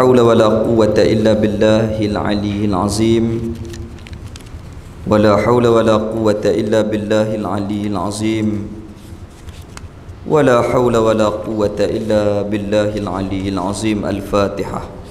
حول ولا قوة إلا بالله العلي العظيم ولا حول ولا قوة إلا بالله العلي العظيم ولا حول ولا قوة إلا بالله العلي العظيم. الفاتحة.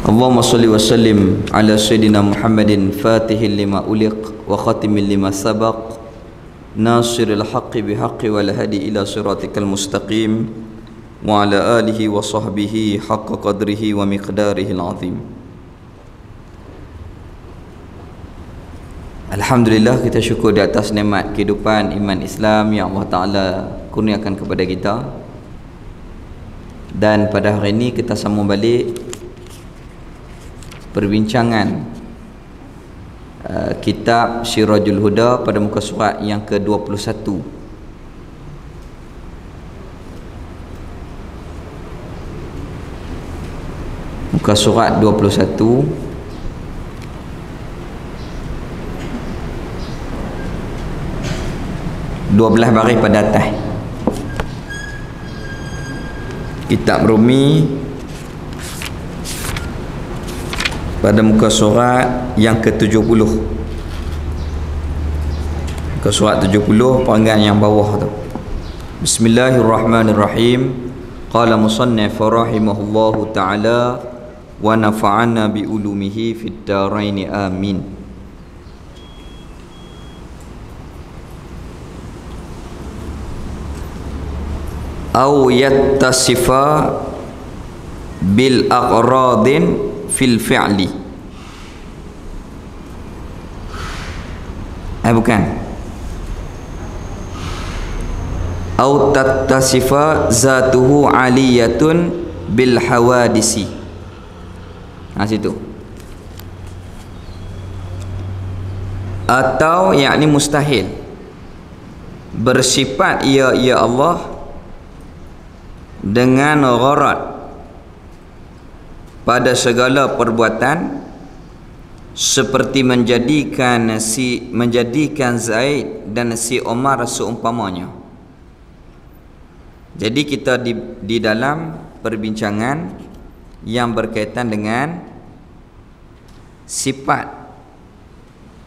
Allahumma salli wa sallim ala sayyidina Muhammadin fatihil lima uliq wa khatimin lima sabaq nasiril haqqi bihaqqi wal hadi ila siratikal mustaqim wa ala alihi wa sahbihi haqqa qadrihi wa miqdarihil azim. Alhamdulillah, kita syukur di atas nikmat kehidupan iman Islam yang Allah Ta'ala kurniakan kepada kita. Dan pada hari ini kita sambung balik perbincangan kitab Sirajul Huda pada muka surat yang ke-21. Muka surat 21. Dua belah baris pada atas. Kitab Rumi pada muka surat yang ke-70. Muka surat 70 panggilan yang bawah tu. Bismillahirrahmanirrahim. Qala musannif rahimahullahu ta'ala wa nafa'ana bi ulumihi fid darain amin. Au yattasifa bil aqradin fil fi'li. Bukan. Au tattasifa zatuhu aliyatun bil hawadisi. Situ. Atau yakni mustahil bersifat ya Allah dengan gharad pada segala perbuatan seperti menjadikan Zaid dan si Omar seumpamanya. Jadi kita di dalam perbincangan yang berkaitan dengan sifat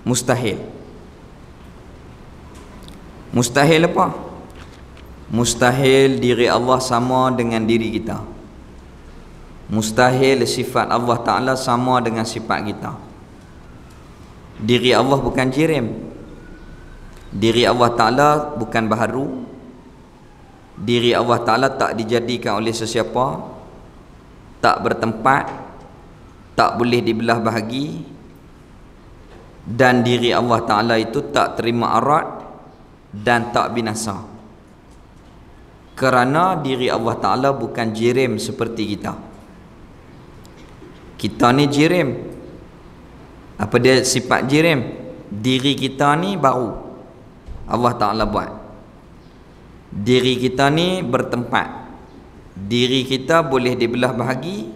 mustahil. Mustahil apa? Mustahil diri Allah sama dengan diri kita. Mustahil sifat Allah Ta'ala sama dengan sifat kita. Diri Allah bukan jirim. Diri Allah Ta'ala bukan baharu. Diri Allah Ta'ala tak dijadikan oleh sesiapa, tak bertempat, tak boleh dibelah bahagi. Dan diri Allah Ta'ala itu tak terima arat dan tak binasa. Kerana diri Allah Ta'ala bukan jirim seperti kita. Kita ni jirim. Apa dia sifat jirim? Diri kita ni baru Allah Ta'ala buat. Diri kita ni bertempat. Diri kita boleh dibelah bahagi.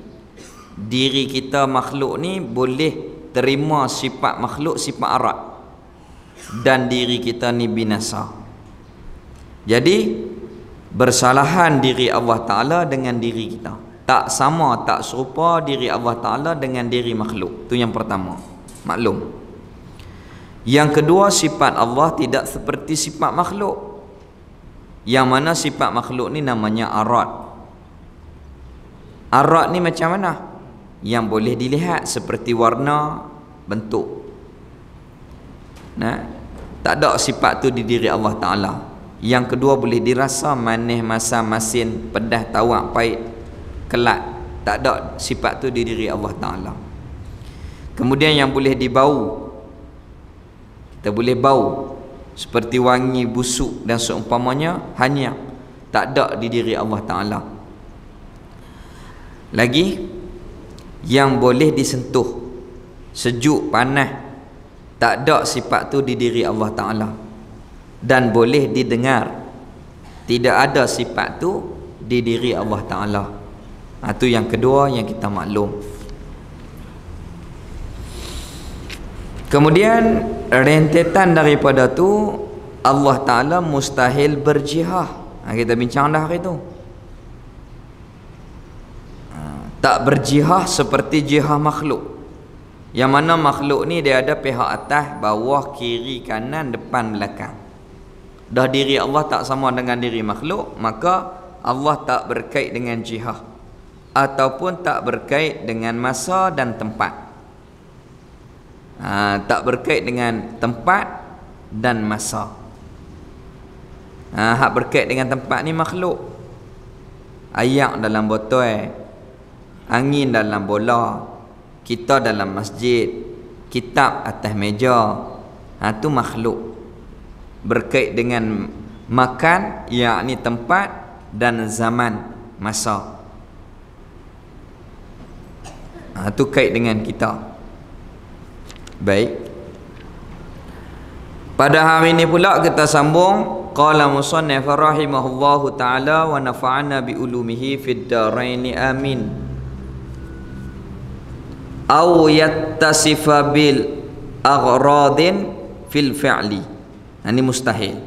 Diri kita makhluk ni boleh terima sifat makhluk, sifat arat. Dan diri kita ni binasa. Jadi bersalahan diri Allah Ta'ala dengan diri kita. Tak sama, tak serupa diri Allah Ta'ala dengan diri makhluk. Itu yang pertama. Maklum. Yang kedua, sifat Allah tidak seperti sifat makhluk. Yang mana sifat makhluk ni namanya arat. Arat ni macam mana? Yang boleh dilihat seperti warna, bentuk. Tak ada sifat tu di diri Allah Ta'ala. Yang kedua, boleh dirasa manis, masam, masin, pedas, tawak, pahit, kelat. Tak ada sifat tu di diri Allah Ta'ala. Kemudian yang boleh dibau, kita boleh bau seperti wangi, busuk dan seumpamanya, hanya tak ada di diri Allah Ta'ala. Lagi yang boleh disentuh, sejuk, panas, tak ada sifat tu di diri Allah Ta'ala. Dan boleh didengar, Tidak ada sifat tu di diri Allah Ta'ala. Itu yang kedua yang kita maklum. Kemudian rentetan daripada tu, Allah Ta'ala mustahil berjihah. Kita bincang dah hari tu. Tak berjihah seperti jihah makhluk. Yang mana makhluk ni dia ada pihak atas, bawah, kiri, kanan, depan, belakang. Dah diri Allah tak sama dengan diri makhluk, maka Allah tak berkait dengan jihah ataupun tak berkait dengan masa dan tempat. Tak berkait dengan tempat dan masa. Hak berkait dengan tempat ni makhluk. Ayak dalam botol, angin dalam bola, kita dalam masjid, kitab atas meja. Tu makhluk. Berkait dengan makan, yakni tempat dan zaman, masa. Itu kait dengan kita. Baik. Pada hari ini pula kita sambung. Qala musannif rahimahullahu ta'ala wa nafa'ana bi ulumihi fid daraini amin. Aw yattasifa bil aghradin fil fi'li. Ini mustahil.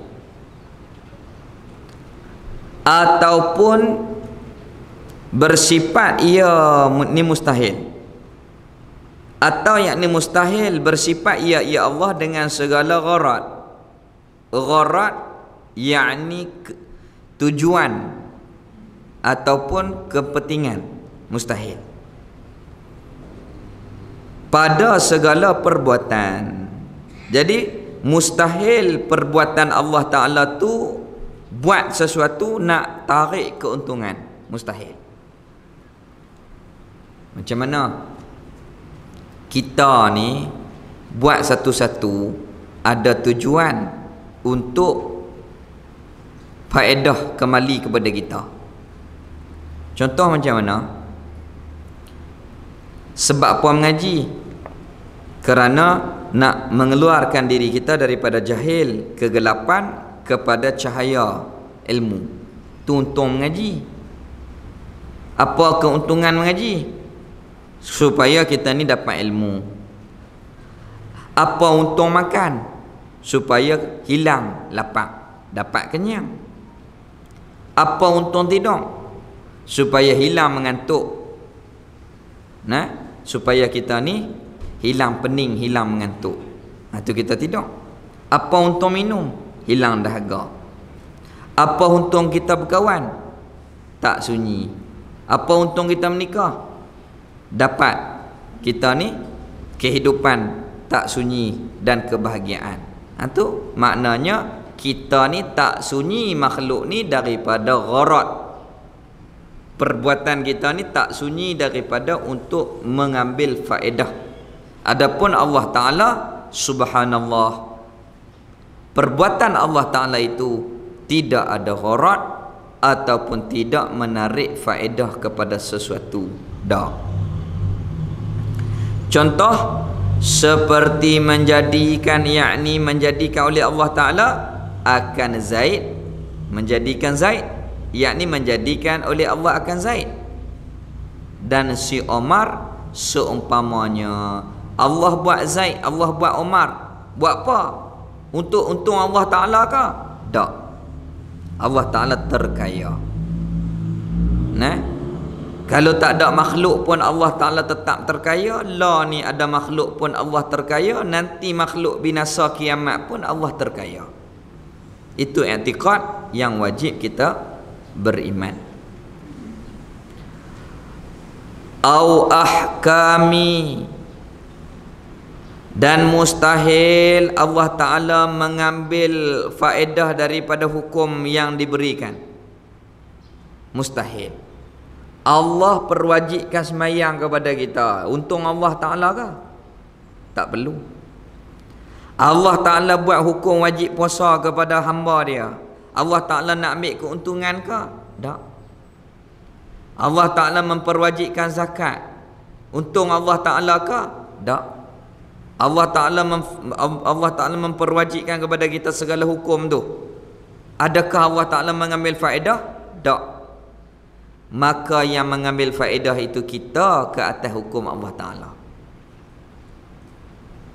Ataupun bersifat ia ni mustahil. Atau yakni mustahil bersifat ia Allah dengan segala gharad. Gharad yakni tujuan ataupun kepentingan, mustahil. Pada segala perbuatan. Jadi mustahil perbuatan Allah Ta'ala tu buat sesuatu nak tarik keuntungan. Mustahil. Macam mana kita ni buat satu-satu ada tujuan untuk faedah kembali kepada kita. Contoh macam mana? Sebab puan mengaji kerana nak mengeluarkan diri kita daripada jahil, kegelapan kepada cahaya ilmu. Itu untung mengaji. Apa keuntungan mengaji? Supaya kita ni dapat ilmu. Apa untung makan? Supaya hilang lapar, dapat kenyang. Apa untung tidur? Supaya hilang mengantuk. Supaya kita ni hilang pening, hilang mengantuk. Itu kita tidur. Apa untung minum? Hilang dahaga. Apa untung kita berkawan? Tak sunyi. Apa untung kita menikah? Dapat kita ni kehidupan tak sunyi dan kebahagiaan. Itu maknanya kita ni tak sunyi makhluk ni daripada gharad. Perbuatan kita ni tak sunyi daripada untuk mengambil faedah. Adapun Allah Ta'ala, subhanallah, perbuatan Allah Ta'ala itu tidak ada gharad ataupun tidak menarik faedah kepada sesuatu. Dah. Contoh seperti menjadikan, yakni menjadikan oleh Allah Ta'ala akan Zaid, menjadikan Zaid, yakni menjadikan oleh Allah akan Zaid. Dan si Omar seumpamanya. Allah buat Zaid, Allah buat Omar. Buat apa? Untuk untung Allah Ta'ala ke? Tak. Allah Ta'ala terkaya. Kalau tak ada makhluk pun Allah Ta'ala tetap terkaya. Lah ni ada makhluk pun Allah terkaya. Nanti makhluk binasa kiamat pun Allah terkaya. Itu i'tiqad yang wajib kita beriman. Au ahkami. Dan mustahil Allah Ta'ala mengambil faedah daripada hukum yang diberikan. Mustahil. Allah perwajibkan semayang kepada kita. Untung Allah Ta'ala ke? Tak perlu. Allah Ta'ala buat hukum wajib puasa kepada hamba dia. Allah Ta'ala nak ambil keuntungan ke? Tak. Allah Ta'ala memperwajibkan zakat. Untung Allah Ta'ala ke? Tak. Allah Ta'ala memperwajibkan kepada kita segala hukum tu. Adakah Allah Ta'ala mengambil faedah? Tak. Maka yang mengambil faedah itu kita ke atas hukum Allah Ta'ala.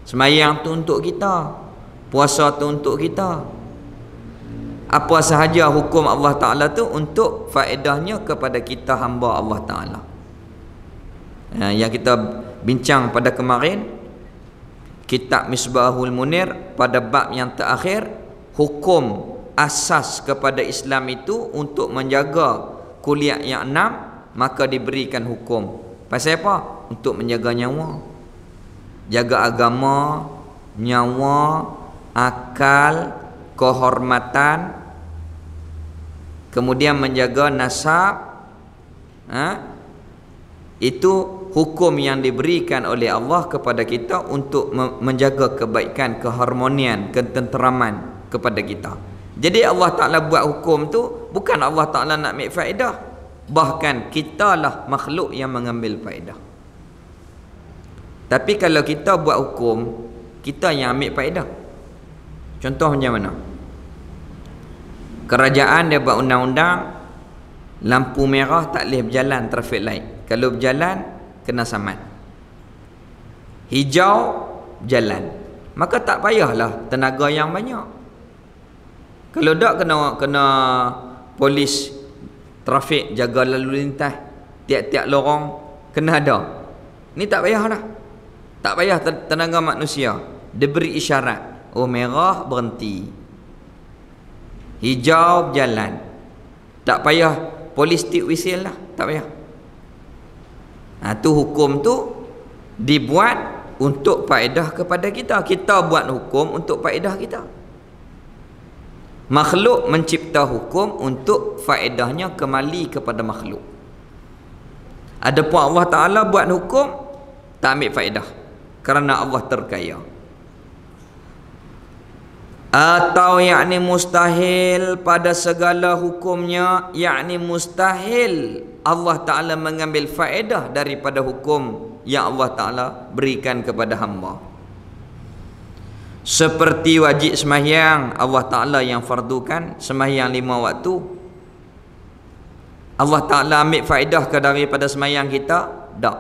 Sembahyang tu untuk kita, puasa tu untuk kita, apa sahaja hukum Allah Ta'ala tu untuk faedahnya kepada kita hamba Allah Ta'ala. Yang kita bincang pada kemarin, kitab Misbahul Munir, pada bab yang terakhir, hukum asas kepada Islam itu untuk menjaga kuliah yang 6, maka diberikan hukum. Pasal apa? Untuk menjaga nyawa, jaga agama, nyawa, akal, kehormatan, kemudian menjaga nasab. Itu hukum yang diberikan oleh Allah kepada kita untuk menjaga kebaikan, keharmonian, ketenteraman kepada kita. Jadi Allah Ta'ala buat hukum tu bukan Allah Ta'ala nak ambil faedah, bahkan kitalah makhluk yang mengambil faedah. Tapi kalau kita buat hukum, kita yang ambil faedah. Contoh macam mana? Kerajaan dia buat undang-undang, lampu merah tak boleh berjalan, traffic light. Kalau berjalan, kena saman. Hijau, jalan. Maka tak payahlah tenaga yang banyak. Kalau tak, kena polis trafik jaga lalu lintas, tiap-tiap lorong kena ada. Ni tak payah dah. Tak payah tenaga manusia. Dia beri isyarat, oh merah berhenti, hijau berjalan. Tak payah polis tiup whistle lah, tak payah. Tu hukum tu dibuat untuk faedah kepada kita. Kita buat hukum untuk faedah kita. Makhluk mencipta hukum untuk faedahnya kembali kepada makhluk. Adapun Allah Ta'ala buat hukum, tak ambil faedah, kerana Allah terkaya. Atau yakni mustahil pada segala hukumnya, yakni mustahil Allah Ta'ala mengambil faedah daripada hukum yang Allah Ta'ala berikan kepada hamba. Seperti wajib sembahyang, Allah Ta'ala yang fardukan sembahyang 5 waktu. Allah Ta'ala ambil faedah ke daripada sembahyang kita? Tak.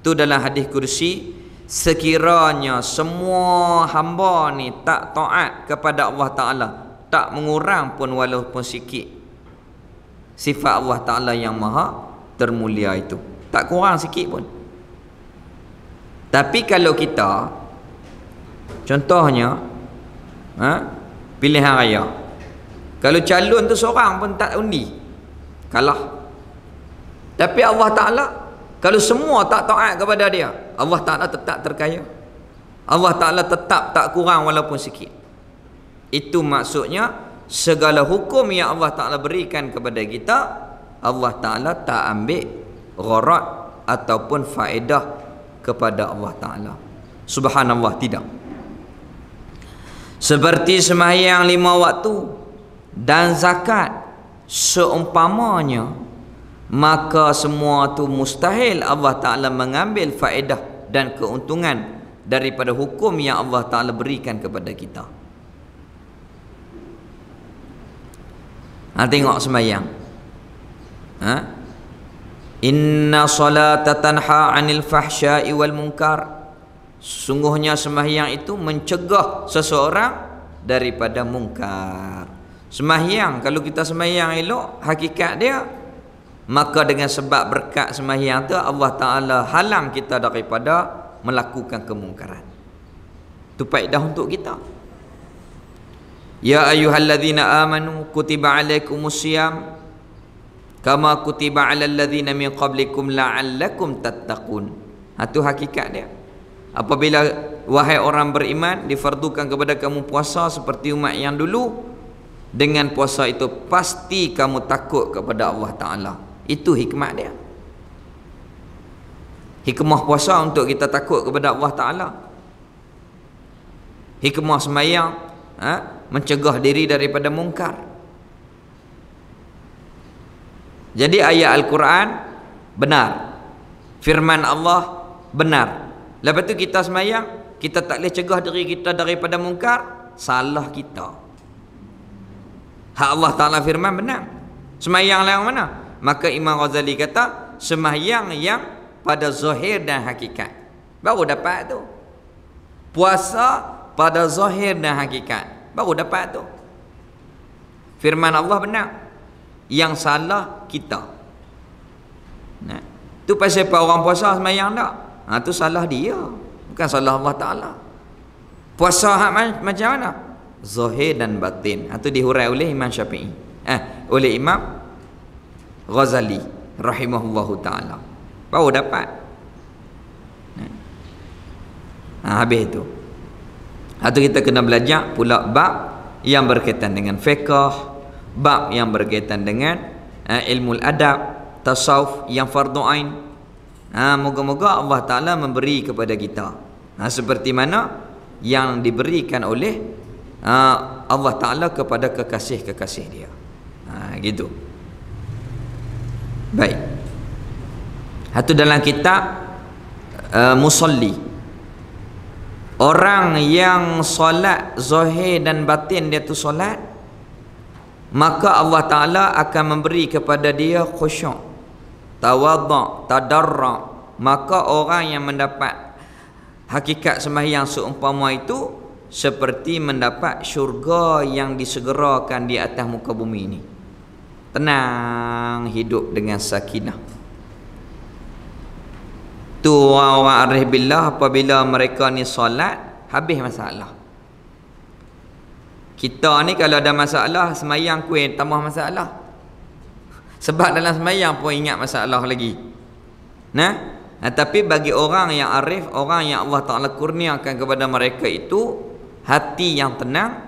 Tu dalam hadis kursi, sekiranya semua hamba ni tak taat kepada Allah Ta'ala, tak mengurang pun walaupun sikit, sifat Allah Ta'ala yang maha termulia itu, tak kurang sikit pun. Tapi kalau kita, contohnya pilihan raya, kalau calon tu seorang pun tak undi, kalah. Tapi Allah Ta'ala, kalau semua tak taat kepada dia, Allah Ta'ala tetap terkaya. Allah Ta'ala tetap tak kurang walaupun sikit. Itu maksudnya segala hukum yang Allah Ta'ala berikan kepada kita, Allah Ta'ala tak ambil gharat ataupun faedah kepada Allah Ta'ala. Subhanallah, tidak. Seperti sembahyang 5 waktu dan zakat seumpamanya, maka semua tu mustahil Allah Ta'ala mengambil faedah dan keuntungan daripada hukum yang Allah Ta'ala berikan kepada kita. Tengok sembahyang. Inna salata tanha 'anil fahsya'i wal munkar. Sungguhnya sembahyang itu mencegah seseorang daripada mungkar. Sembahyang, kalau kita sembahyang elok, hakikat dia, maka dengan sebab berkat sembahyang tu Allah Ta'ala halang kita daripada melakukan kemungkaran. Itu faedah untuk kita. Ya ayyuhalladzina amanu kutiba alaikumusiyam kama kutiba alal ladzina min qablikum la'allakum tattaqun. Itu hakikat dia. Apabila wahai orang beriman, difardukan kepada kamu puasa seperti umat yang dulu, dengan puasa itu pasti kamu takut kepada Allah Ta'ala. Itu hikmah dia. Hikmah puasa untuk kita takut kepada Allah Ta'ala. Hikmah sembahyang mencegah diri daripada mungkar. Jadi ayat Al-Quran benar, firman Allah benar. Lepas tu kita sembahyang, kita tak boleh cegah diri kita daripada mungkar, salah kita. Hak Allah Ta'ala firman benar. Sembahyang yang mana? Maka Imam Ghazali kata sembahyang yang pada zahir dan hakikat. Baru dapat tu. Puasa pada zahir dan hakikat. Baru dapat tu. Firman Allah benar. Yang salah kita. Nah, tu pasal apa orang puasa sembahyang tak? Ha, tu salah dia. Bukan salah Allah Ta'ala. Puasa hak macam mana? Zahir dan batin. Itu dihurai oleh Imam Syafi'i. Oleh Imam Ghazali rahimahullahu ta'ala. Baru dapat. Habis itu. Itu kita kena belajar pula bab yang berkaitan dengan fiqh, bab yang berkaitan dengan ilmu adab, tasawuf yang fardu ain. Moga-moga Allah Ta'ala memberi kepada kita seperti mana yang diberikan oleh Allah Ta'ala kepada kekasih-kekasih dia. Gitu. Baik. Itu dalam kitab Musalli. Orang yang solat zahir dan batin dia tu solat, maka Allah Ta'ala akan memberi kepada dia khusyuk, tawadhu', tadarru'. Maka orang yang mendapat hakikat sembahyang seumpama itu seperti mendapat syurga yang disegerakan di atas muka bumi ini. Tenang hidup dengan sakinah. Tu orang arif billah apabila mereka ni solat habis masalah. Kita ni kalau ada masalah sembahyang kuih tambah masalah. Sebab dalam sembahyang pun ingat masalah lagi. Tapi bagi orang yang arif, orang yang Allah Ta'ala kurniakan kepada mereka itu hati yang tenang,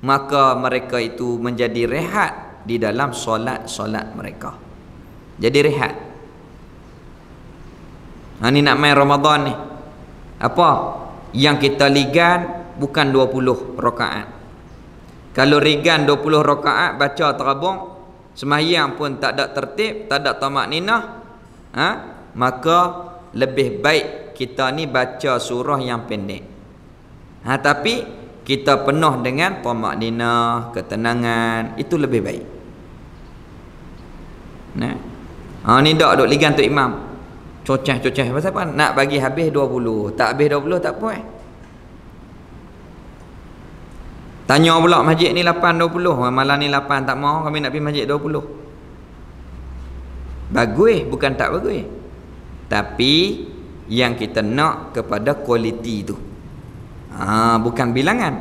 maka mereka itu menjadi rehat di dalam solat-solat mereka. Jadi rehat. Ni nak main Ramadan ni. Apa? Yang kita ligan bukan 20 rakaat. Kalau rigan 20 rakaat baca terabung, sembahyang pun tak ada tertib, tak ada tamak ninah, maka lebih baik kita ni baca surah yang pendek. Tapi kita penuh dengan tamak ninah, ketenangan, itu lebih baik. Ni dak duk ligan tu imam. Cocah-cocah pasal apa? Nak bagi habis 20. Tak habis 20 tak apa. Tanya pula masjid ni 8.20. Malam ni 8 tak mau, kami nak pergi masjid 20. Bagus, bukan tak bagus. Tapi yang kita nak kepada kualiti tu. Bukan bilangan.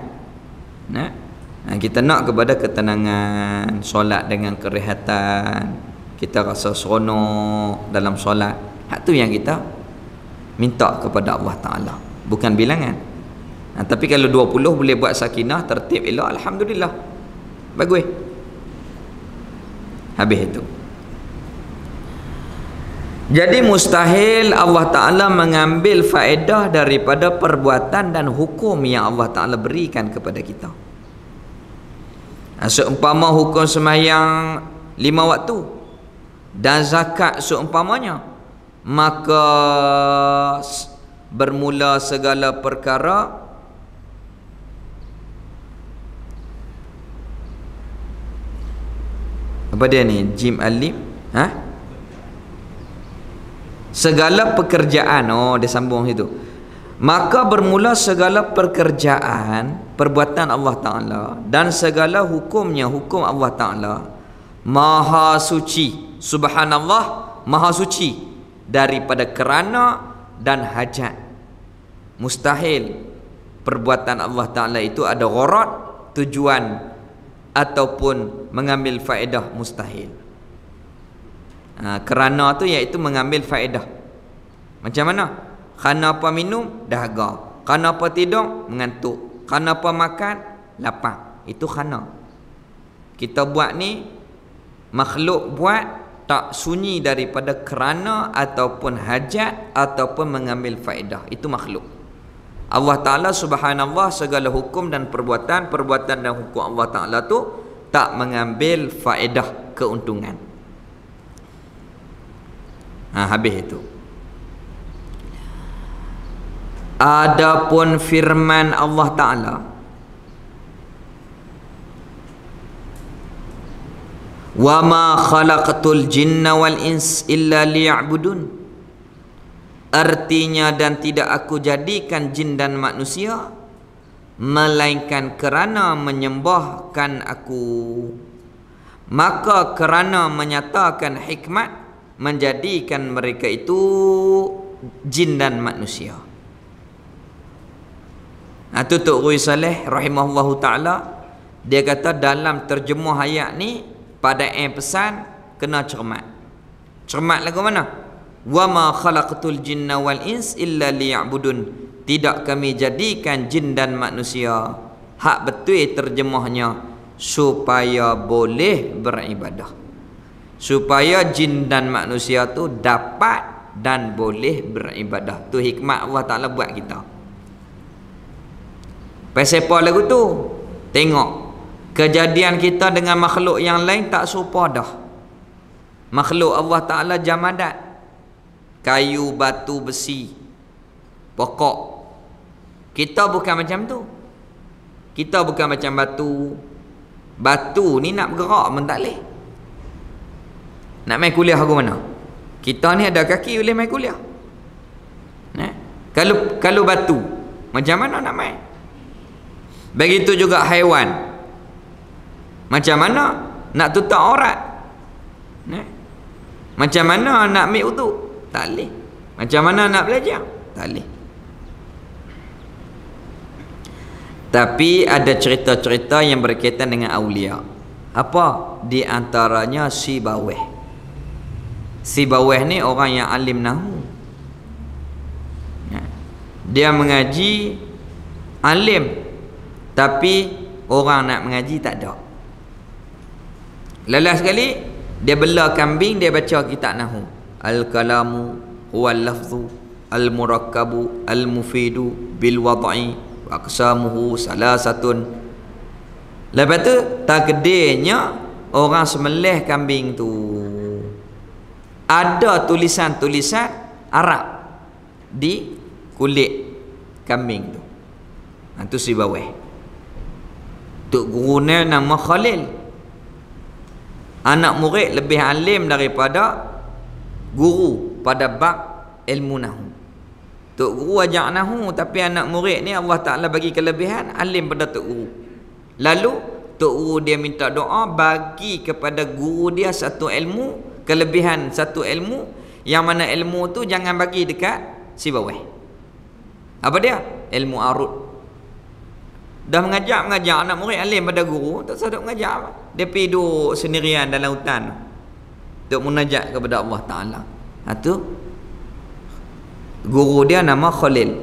Kita nak kepada ketenangan, solat dengan kerehatan. Kita rasa seronok dalam solat. Hak tu yang kita minta kepada Allah Ta'ala, bukan bilangan. Tapi kalau 20 boleh buat sakinah, tertib elok, alhamdulillah, bagus. Habis itu. Jadi mustahil Allah Ta'ala mengambil faedah daripada perbuatan dan hukum yang Allah Ta'ala berikan kepada kita. Seumpama hukum sembahyang 5 waktu dan zakat seumpamanya, maka bermula segala perkara apa dia ni, jim alif, segala pekerjaan, dia sambung situ. Maka bermula segala pekerjaan perbuatan Allah Ta'ala dan segala hukumnya, hukum Allah Ta'ala maha suci, subhanallah, maha suci daripada kerana dan hajat. Mustahil perbuatan Allah Ta'ala itu ada gharad, tujuan ataupun mengambil faedah, mustahil. Kerana tu iaitu mengambil faedah. Macam mana? Kerana apa minum? Dahaga. Kerana apa tidur? Mengantuk. Kerana apa makan? Lapar. Itu kerana. Kita buat ni, makhluk buat tak sunyi daripada kerana ataupun hajat ataupun mengambil faedah. Itu makhluk. Allah Ta'ala subhanallah segala hukum dan perbuatan dan hukum Allah Ta'ala tu tak mengambil faedah, keuntungan. Habis itu. Adapun firman Allah Ta'ala Wa ma khalaqtul jinna wal ins illa liya'budun. Artinya, dan tidak aku jadikan jin dan manusia melainkan kerana menyembahkan aku. Maka kerana menyatakan hikmat menjadikan mereka itu jin dan manusia. Itu Tok Rui Saleh rahimahullahu ta'ala, dia kata dalam terjemuh ayat ni pada pesan kena cermat. Cermat lagu mana? Wa ma khalaqtul jinna wal ins illa liya'budun. Tidak kami jadikan jin dan manusia, hak betul terjemahnya, supaya boleh beribadah. Supaya jin dan manusia tu dapat dan boleh beribadah. Tu hikmat Allah Ta'ala buat kita. Pasal apa lagu tu? Tengok kejadian kita dengan makhluk yang lain tak serupa dah. Makhluk Allah Ta'ala jamadat, kayu, batu, besi, pokok. Kita bukan macam tu. Kita bukan macam batu. Batu ni nak bergerak pun tak boleh. Nak main kuliah ke mana? Kita ni ada kaki boleh main kuliah. Kalau batu, macam mana nak main? Begitu juga haiwan. Macam mana nak tutup aurat? Macam mana nak ambil uduk? Tak boleh. Macam mana nak belajar? Tak boleh. Tapi ada cerita-cerita yang berkaitan dengan awliya. Apa? Di antaranya si Baweh. Si Baweh ni orang yang alim nahu. Dia mengaji, alim, tapi orang nak mengaji tak ada. Lelah sekali dia bela kambing, dia baca kitab nahu. Al-kalamu huwal lafzu al-murakkabu al-mufidu bil wad'i wa aqsamuhu salasatun. Lepas tu takdirnya orang sembelih kambing tu ada tulisan-tulisan Arab di kulit kambing tu. Itu si Baweh. Tok gurunya nama Khalil. Anak murid lebih alim daripada guru pada bab ilmu nahu. Tok guru ajak nahu, tapi anak murid ni Allah Ta'ala bagi kelebihan alim pada tok guru. Lalu tok guru dia minta doa bagi kepada guru dia satu ilmu, kelebihan satu ilmu, yang mana ilmu tu jangan bagi dekat si Baweh. Apa dia? Ilmu arut. Dah mengajak anak murid alim pada guru, tak sadar mengajak apa. Dia pergi duduk sendirian dalam hutan untuk munajat kepada Allah Ta'ala. Itu guru dia nama Khalil.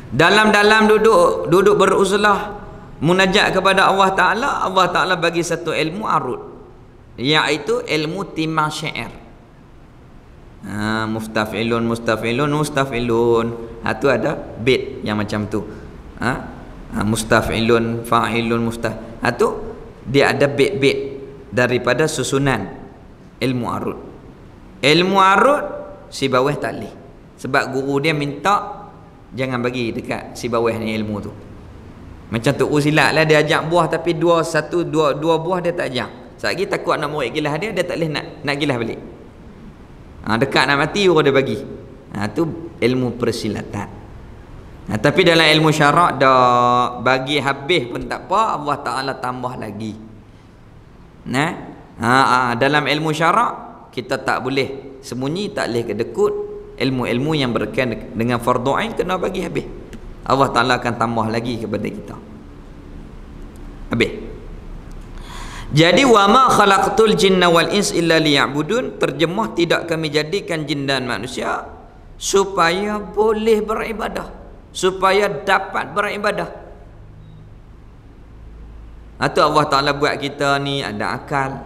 Dalam duduk beruzlah munajat kepada Allah Ta'ala, Allah Ta'ala bagi satu ilmu arut, iaitu ilmu timang syair. Mustafilun. Itu ada bait yang macam tu. Mustafilun, fa'ilun, itu dia ada bait-bait daripada susunan ilmu arut. Ilmu arut si Baweh tak boleh, sebab guru dia minta jangan bagi dekat si Baweh ni ilmu tu. Macam tu silat lah, dia ajak buah tapi dua buah dia tak ajak. Sekali takut nak murid gilah dia tak boleh nak gilah balik. Dekat nak mati baru dia bagi. Tu ilmu persilatan. Tapi dalam ilmu syarak dah bagi habis pun tak apa, Allah Ta'ala tambah lagi. Dalam ilmu syarak kita tak boleh sembunyi, tak boleh kedekut. Ilmu-ilmu yang berkaitan dengan fardu ain kena bagi habis. Allah Ta'ala akan tambah lagi kepada kita. Habis. Jadi wa ma khalaqtul jinna wal ins illa liya'budun, terjemah tidak kami jadikan jin dan manusia supaya boleh beribadah, supaya dapat beribadah. Atau Allah Ta'ala buat kita ni ada akal,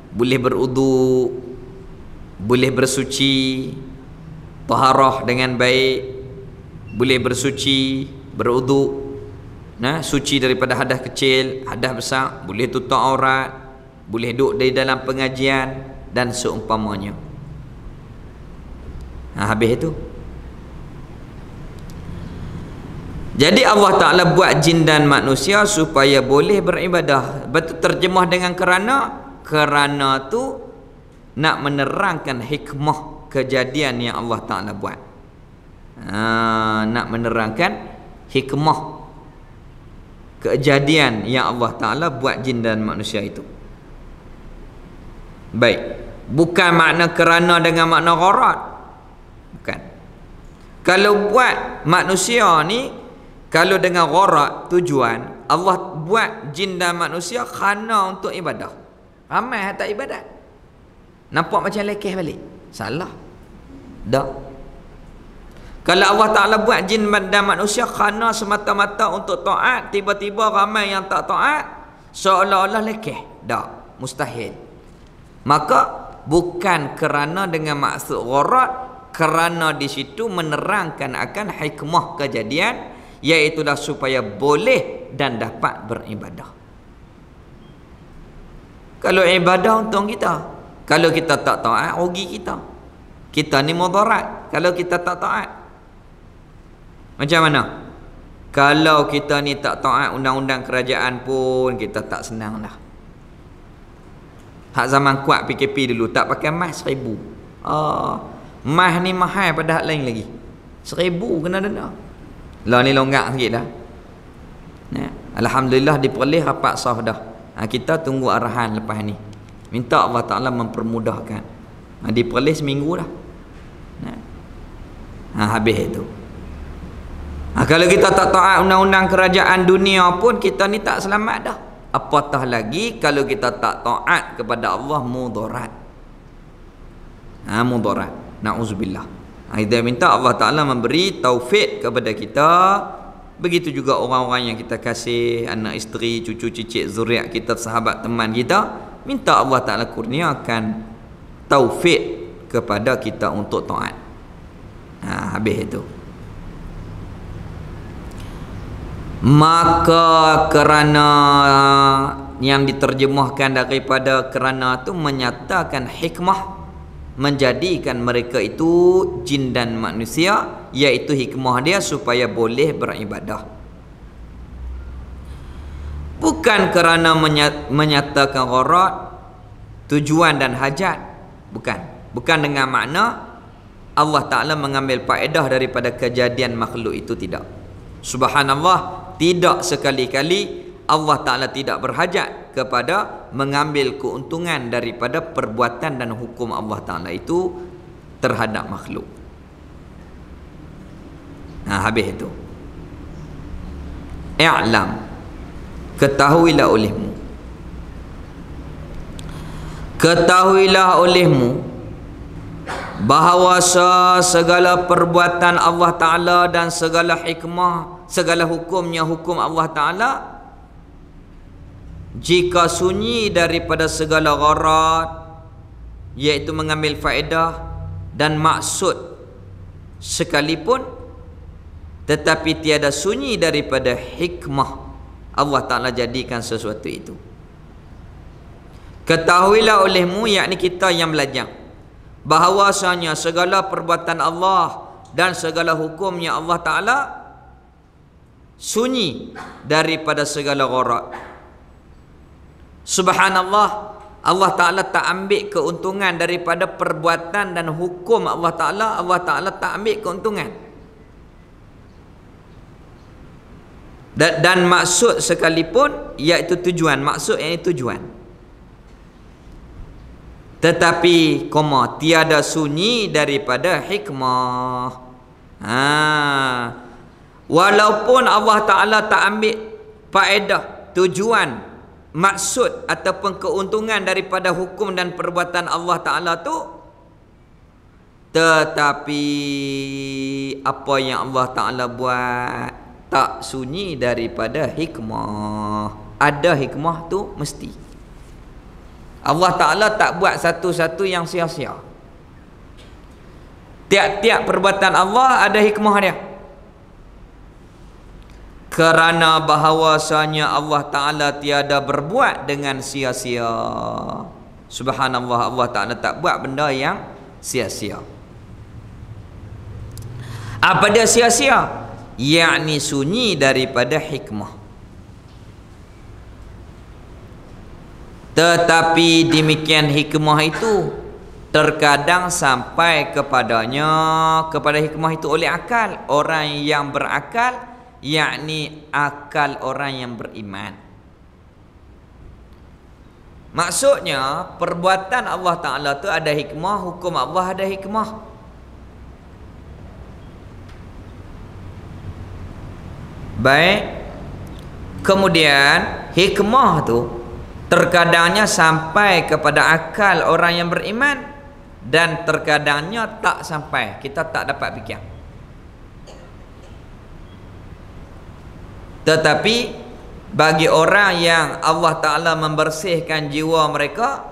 boleh berudu, boleh bersuci, taharah dengan baik, boleh bersuci, berudu, suci daripada hadas kecil, hadas besar, boleh tutup aurat, boleh duduk di dalam pengajian dan seumpamanya. Habis itu. Jadi Allah Ta'ala buat jin dan manusia supaya boleh beribadah. Betul terjemah dengan kerana tu nak menerangkan hikmah kejadian yang Allah Ta'ala buat. Nak menerangkan hikmah kejadian yang Allah Ta'ala buat jin dan manusia itu. Baik, bukan makna kerana dengan makna gharat. Bukan. Kalau buat manusia ni, kalau dengan gharat, tujuan, Allah buat jin dan manusia kerana untuk ibadah. Ramai tak ibadat. Nampak macam lekeh balik. Salah. Tak. Kalau Allah Ta'ala buat jin dan manusia kerana semata-mata untuk taat, tiba-tiba ramai yang tak taat, seolah-olah lekeh. Tak. Mustahil. Maka bukan kerana dengan maksud gharat, kerana di situ menerangkan akan hikmah kejadian, iaitulah supaya boleh dan dapat beribadah. Kalau ibadah untung kita, kalau kita tak taat rugi kita. Kita ni mudarat kalau kita tak taat. Macam mana? Kalau kita ni tak taat undang-undang kerajaan pun kita tak senang dah. Hak zaman kuat PKP dulu tak pakai mask 1000. Mask ni mahal pada hak lain lagi. 1000 kena denda. Lah ni longgak sikit dah. Alhamdulillah di Perlis rapat sah dah. Kita tunggu arahan lepas ni. Minta Allah Ta'ala mempermudahkan. Di Perlis seminggu dah. Habis itu. Kalau kita tak taat undang-undang kerajaan dunia pun kita ni tak selamat dah. Apatah lagi kalau kita tak taat kepada Allah, mudarat. Mudarat. Na'udzubillah. Kita minta Allah Ta'ala memberi taufik kepada kita. Begitu juga orang-orang yang kita kasih, anak isteri, cucu cicit, zuriat kita, sahabat teman kita. Minta Allah Ta'ala kurniakan taufik kepada kita untuk taat. Habis itu. Maka kerana yang diterjemahkan daripada kerana itu menyatakan hikmah, menjadikan mereka itu jin dan manusia, iaitu hikmah dia supaya boleh beribadah. Bukan kerana menyatakan gharat, tujuan dan hajat. Bukan dengan makna Allah Ta'ala mengambil faedah daripada kejadian makhluk itu, tidak. Subhanallah, tidak sekali-kali Allah Ta'ala tidak berhajat kepada mengambil keuntungan daripada perbuatan dan hukum Allah Ta'ala itu terhadap makhluk. Habis itu. I'lam, ketahuilah olehmu. Ketahuilah olehmu bahawasa segala perbuatan Allah Ta'ala dan segala hikmah, segala hukumnya hukum Allah Ta'ala, jika sunyi daripada segala gharat, iaitu mengambil faedah dan maksud sekalipun, tetapi tiada sunyi daripada hikmah Allah Ta'ala jadikan sesuatu itu. Ketahuilah olehmu, yakni kita yang belajar, bahawasanya segala perbuatan Allah dan segala hukumnya Allah Ta'ala sunyi daripada segala gharat. Subhanallah, Allah Ta'ala tak ambil keuntungan daripada perbuatan dan hukum Allah Ta'ala. Allah Ta'ala tak ambil keuntungan. Dan maksud sekalipun, iaitu tujuan. Maksud yang tujuan. Tetapi tiada sunyi daripada hikmah. Walaupun Allah Ta'ala tak ambil faedah, tujuan, maksud ataupun keuntungan daripada hukum dan perbuatan Allah Ta'ala tu, tetapi apa yang Allah Ta'ala buat tak sunyi daripada hikmah. Ada hikmah tu mesti. Allah Ta'ala tak buat satu-satu yang sia-sia. Tiap-tiap perbuatan Allah ada hikmah dia. Kerana bahawasanya Allah Ta'ala tiada berbuat dengan sia-sia. Subhanallah, Allah Ta'ala tak buat benda yang sia-sia. Apa dia sia-sia? yakni sunyi daripada hikmah. Tetapi demikian hikmah itu terkadang sampai kepada hikmah itu oleh akal orang yang berakal, yakni akal orang yang beriman. Maksudnya perbuatan Allah Ta'ala tu ada hikmah, hukum Allah ada hikmah. Baik. Kemudian hikmah tu terkadangnya sampai kepada akal orang yang beriman, dan terkadangnya tak sampai, kita tak dapat fikir. Tetapi bagi orang yang Allah Ta'ala membersihkan jiwa mereka,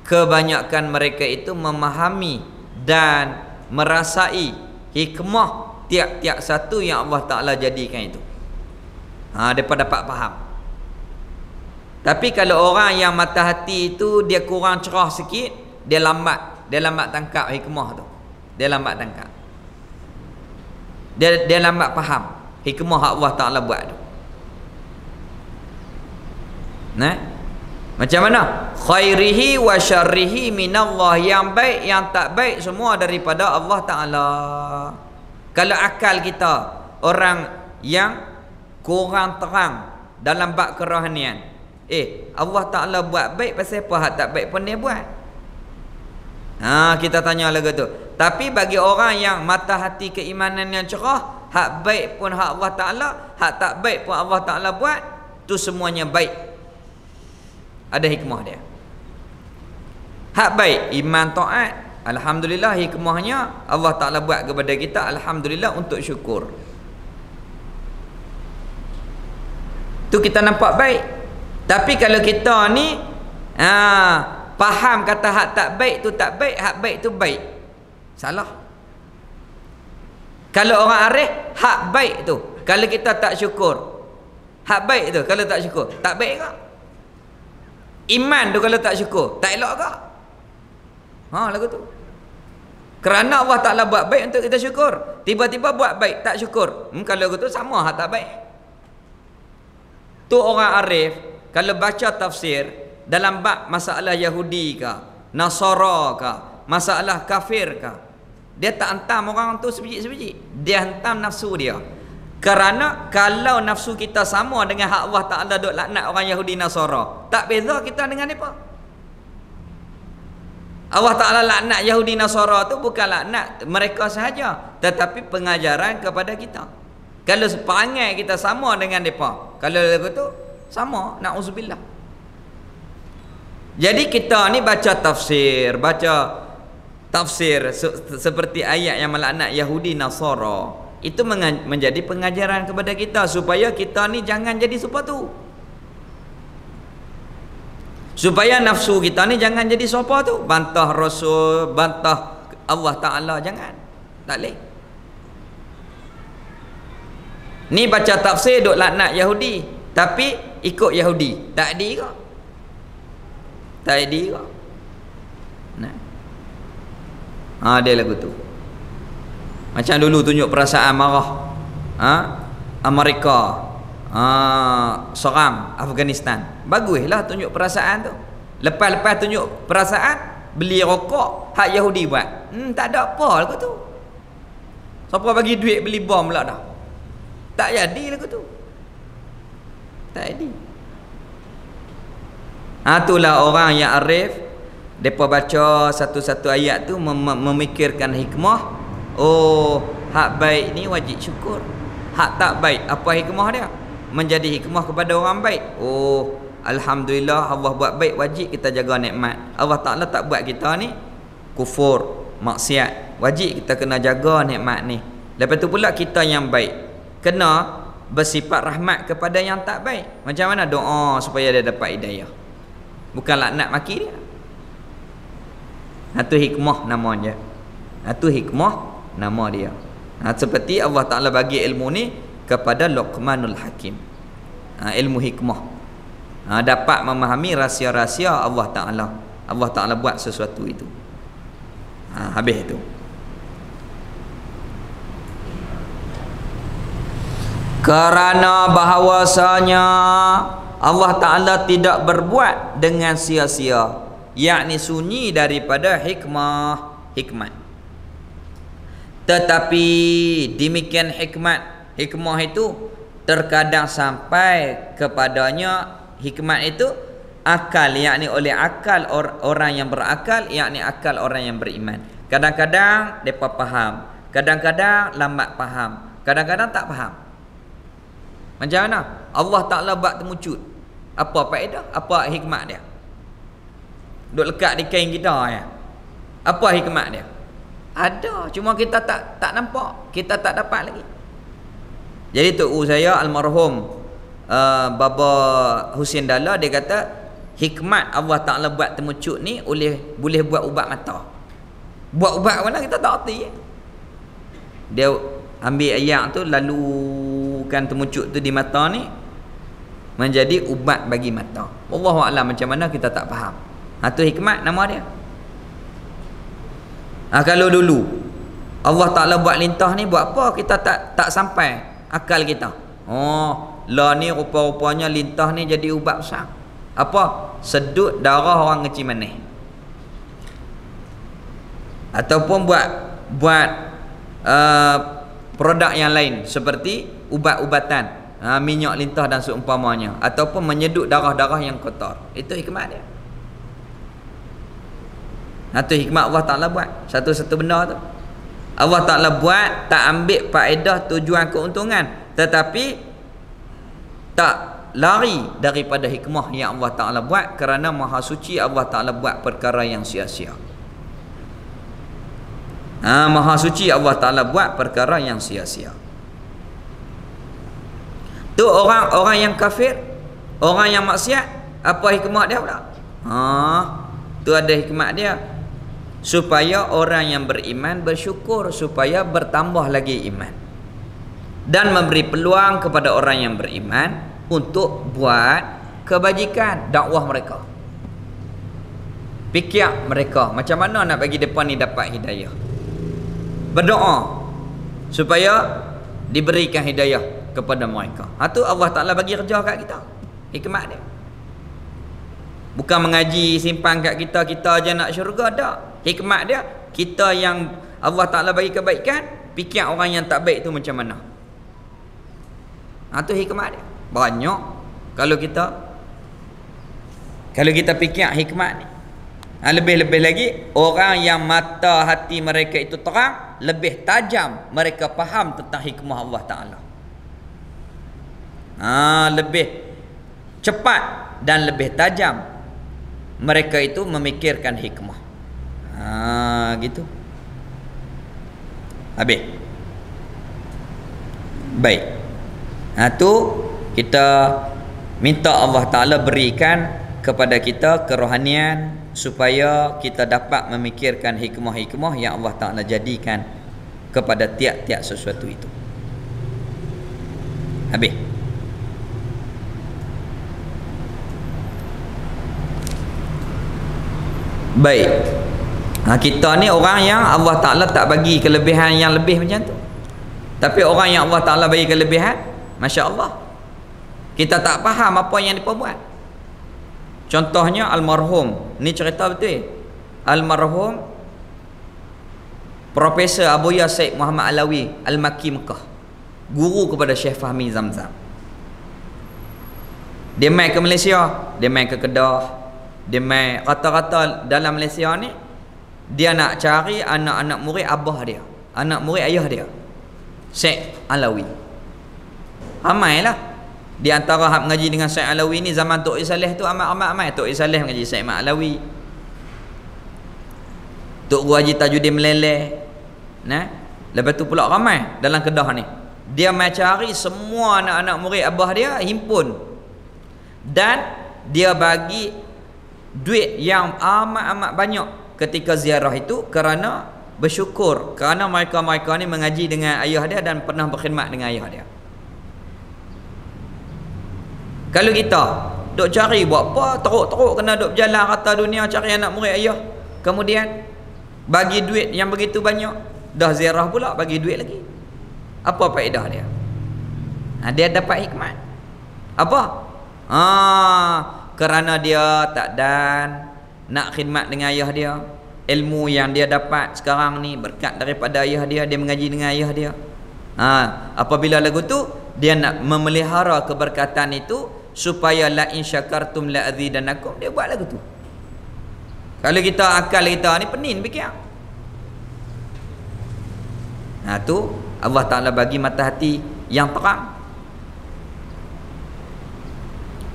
kebanyakan mereka itu memahami dan merasai hikmah tiap-tiap satu yang Allah Ta'ala jadikan itu. Mereka dapat faham. Tapi kalau orang yang mata hati itu dia kurang cerah sikit, dia lambat tangkap hikmah tu. Dia lambat tangkap. Dia lambat faham hikmah Allah Ta'ala buat tu. Nah, macam mana? Khairihi wa syarrihi minallah, yang baik yang tak baik semua daripada Allah Ta'ala. Kalau akal kita orang yang kurang terang dalam bab kerohanian, Allah Ta'ala buat baik, pasal apa hak tak baik pun dia buat? Kita tanya lagi tu. Tapi bagi orang yang mata hati keimanan yang cerah, hak baik pun hak Allah Ta'ala, hak tak baik pun Allah Ta'ala buat, tu semuanya baik. Ada hikmah dia. Hak baik, iman taat, alhamdulillah hikmahnya Allah Ta'ala buat kepada kita, alhamdulillah untuk syukur. Tu kita nampak baik. Tapi kalau kita ni faham kata hak tak baik tu tak baik, hak baik tu baik, salah. Kalau orang arif, hak baik tu kalau kita tak syukur, hak baik tu kalau tak syukur, tak baik ke? Iman tu kalau tak syukur, tak elok ke? Lagu tu. Kerana Allah Ta'ala buat baik untuk kita syukur, tiba-tiba buat baik tak syukur, kalau tu sama hak tak baik. Tu orang arif kalau baca tafsir dalam bab masalah Yahudi ke, Nasara ke, masalah kafir ke, dia tak hantam orang tu sebiji-sebiji, dia hantam nafsu dia. Kerana kalau nafsu kita sama dengan hak Allah Ta'ala duk laknat orang Yahudi Nasara, tak beza kita dengan mereka. Allah Ta'ala laknat Yahudi Nasara tu bukan laknat mereka sahaja, tetapi pengajaran kepada kita. Kalau sepanjang kita sama dengan mereka, kalau lagu tu sama, na'udzubillah. Jadi kita ni baca tafsir seperti ayat yang melaknat Yahudi Nasara, itu menjadi pengajaran kepada kita supaya kita ni jangan jadi serupa tu, supaya nafsu kita ni jangan jadi serupa tu, bantah Rasul, bantah Allah Ta'ala, jangan, tak boleh. Ni baca tafsir duk laknat Yahudi, tapi ikut Yahudi, tak adil ke? Tak adil ke? Dia lagu tu. Macam dulu tunjuk perasaan marah, Amerika serang Afghanistan, baguslah tunjuk perasaan tu. Lepas tunjuk perasaan, beli rokok hak Yahudi buat, tak ada apa lagu tu. Siapa bagi duit beli bom pula dah, tak jadi lagu tu, tak jadi. Itulah orang yang arif, mereka baca satu-satu ayat tu memikirkan hikmah. Hak baik ni wajib syukur, hak tak baik apa hikmah dia? Menjadi hikmah kepada orang baik. Alhamdulillah Allah buat baik, wajib kita jaga nikmat. Allah Ta'ala tak buat kita ni kufur, maksiat, wajib kita kena jaga nikmat ni. Lepas tu pula kita yang baik kena bersifat rahmat kepada yang tak baik. Macam mana? Doa supaya dia dapat hidayah, bukan laknat maki dia. Itu hikmah namanya. Itu hikmah nama dia. Seperti Allah Ta'ala bagi ilmu ni kepada Luqmanul Hakim, ilmu hikmah, dapat memahami rahsia-rahsia Allah Ta'ala. Allah Ta'ala buat sesuatu itu. Habis itu. Kerana bahawasanya Allah Ta'ala tidak berbuat dengan sia-sia, yakni sunyi daripada hikmat. Tetapi demikian hikmah itu terkadang sampai kepadanya hikmat itu akal, yakni oleh akal orang yang berakal, yakni akal orang yang beriman. Kadang-kadang mereka faham, kadang-kadang lambat faham, kadang-kadang tak faham. Macam mana? Allah Ta'ala buat temucut. Apa faedah? Apa hikmat dia? Duk lekat di kain kita ya. Apa hikmat dia? Ada, cuma kita tak nampak, kita tak dapat lagi. Jadi tok saya almarhum Baba Husin Dalla, dia kata hikmat Allah Ta'ala buat temucut ni boleh buat ubat mata. Buat ubat mana kita tak erti. Dia ambil ayat tu, lalukan temucut tu di mata ni menjadi ubat bagi mata. Wallahu a'lam macam mana kita tak faham. Tu hikmat nama dia. Kalau dulu Allah Ta'ala buat lintah ni, buat apa kita tak sampai akal kita. Lah ni rupa-rupanya lintah ni jadi ubat besar. Apa? Sedut darah orang kecil manis. Ataupun buat produk yang lain seperti ubat-ubatan, minyak lintah dan seumpamanya, ataupun menyedut darah-darah yang kotor. Itu hikmat dia. Itu hikmat Allah Ta'ala buat. Satu-satu benda tu Allah Ta'ala buat, tak ambil faedah tujuan keuntungan, tetapi tak lari daripada hikmah yang Allah Ta'ala buat. Kerana Maha Suci Allah Ta'ala buat perkara yang sia-sia. Maha Suci Allah Ta'ala buat perkara yang sia-sia. Tu orang yang kafir, orang yang maksiat, apa hikmah dia pula? Tu ada hikmat dia, supaya orang yang beriman bersyukur, supaya bertambah lagi iman, dan memberi peluang kepada orang yang beriman untuk buat kebajikan dakwah mereka. Fikir mereka macam mana nak bagi depan ni dapat hidayah. Berdoa supaya diberikan hidayah kepada mereka. Tu Allah Ta'ala bagi kerja kat kita. Hikmat dia. Bukan mengaji simpan kat kita aja nak syurga, tak. Hikmat dia, kita yang Allah Ta'ala bagi kebaikan, fikir orang yang tak baik tu macam mana. Tu hikmat dia. Banyak kalau kita fikir hikmat ni. Lebih-lebih lagi orang yang mata hati mereka itu terang, lebih tajam mereka faham tentang hikmah Allah Ta'ala. Lebih cepat dan lebih tajam mereka itu memikirkan hikmah. Gitu. Habis. Baik. Tu kita minta Allah Ta'ala berikan kepada kita kerohanian supaya kita dapat memikirkan hikmah-hikmah yang Allah Ta'ala jadikan kepada tiap-tiap sesuatu itu. Habis. Baik. Kita ni orang yang Allah Ta'ala tak bagi kelebihan yang lebih macam tu. Tapi orang yang Allah Ta'ala bagi kelebihan, Masya Allah, kita tak faham apa yang dia buat. Contohnya almarhum, ni cerita betul. Almarhum Profesor Abuya Syed Muhammad Alawi Al-Makki Mekah, guru kepada Syekh Fahmi Zamzam. Dia main ke Malaysia, dia main ke Kedah, dia main rata-rata dalam Malaysia ni. Dia nak cari anak-anak murid abah dia, anak murid ayah dia, Syekh Alawi. Ramailah. Di antara hak mengaji dengan Syekh Alawi ni zaman Tok Isaleh tu amat ramai. Tok Isaleh mengaji Syekh Mak Alawi, Tok Guru Haji Tajuddin Meleleh. Lepas tu pula ramai dalam Kedah ni. Dia mai cari semua anak-anak murid abah dia, himpun, dan dia bagi duit yang amat-amat banyak ketika ziarah itu, kerana bersyukur kerana mereka-mereka ni mengaji dengan ayah dia dan pernah berkhidmat dengan ayah dia. Kalau kita duk cari buat apa, teruk-teruk kena duk berjalan rata dunia cari anak murid ayah, kemudian bagi duit yang begitu banyak, dah ziarah pula bagi duit lagi, apa faedah dia? Dia dapat hikmat. Apa? Kerana dia tak dan nak khidmat dengan ayah dia. Ilmu yang dia dapat sekarang ni berkat daripada ayah dia, dia mengaji dengan ayah dia. Apabila lagu tu dia nak memelihara keberkatan itu supaya la in syakartum la azidanakum, dia buat lagu tu. Kalau kita akal kita ni penin fikir. Tu Allah Taala bagi mata hati yang terang.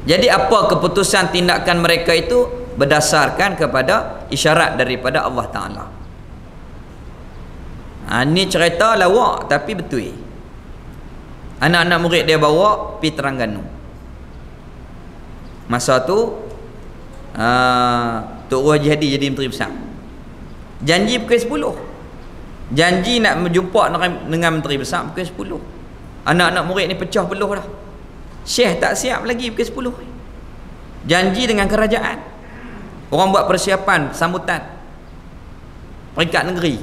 Jadi apa keputusan tindakan mereka itu berdasarkan kepada isyarat daripada Allah Ta'ala. Ini cerita lawak tapi betul. Anak-anak murid dia bawa pergi Terengganu. Masa tu Tok Haji Hadi jadi menteri besar. Janji pukul 10. Janji nak berjumpa dengan menteri besar pukul 10. Anak-anak murid ni pecah belah dah. Syekh tak siap lagi pukul 10. Janji dengan kerajaan. Orang buat persiapan sambutan peringkat negeri.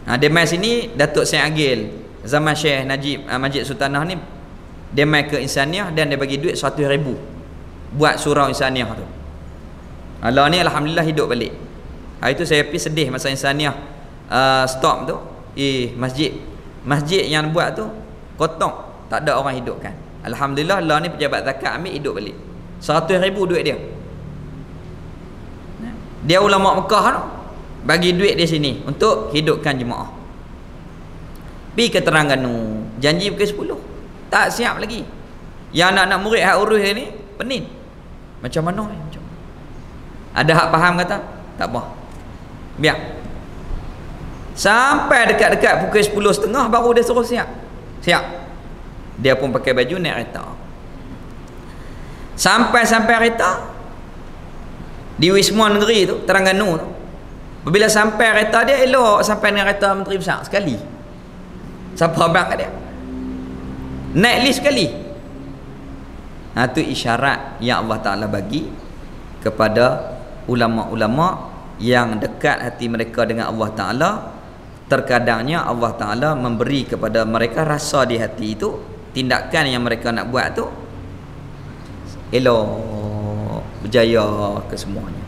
Dia mai sini Datuk Syekh Agil zaman Syekh Najib Majid Sultanah ni, dia mai ke Insaniah dan dia bagi duit 100,000 buat surau Insaniah tu. Allah ni alhamdulillah hidup balik. Hari tu saya pergi sedih masa Insaniah stop tu. Masjid yang buat tu kotak, tak ada orang hidupkan. Alhamdulillah Allah ni pejabat zakat ambil hidup balik. 100,000 duit dia. Dia ulama Mekah tu bagi duit dia sini untuk hidupkan jemaah. Pergi ke Terengganu, janji pukul 10. Tak siap lagi. Yang anak-anak murid hak urus ni penin. Macam mana ni? Macam mana? Ada hak faham kata? Tak apa. Biar. Sampai dekat-dekat pukul 10.30 baru dia suruh siap. Siap. Dia pun pakai baju naik kereta. Sampai kereta di Wisma Negeri tu, Terengganu tu. Bila sampai kereta dia, elok sampai dengan kereta menteri besar sekali. Siapa abang kat dia? Naik lift sekali. Itu isyarat yang Allah Ta'ala bagi kepada ulama-ulama yang dekat hati mereka dengan Allah Ta'ala. Terkadangnya Allah Ta'ala memberi kepada mereka rasa di hati itu, tindakan yang mereka nak buat tu elok, berjaya ke semuanya.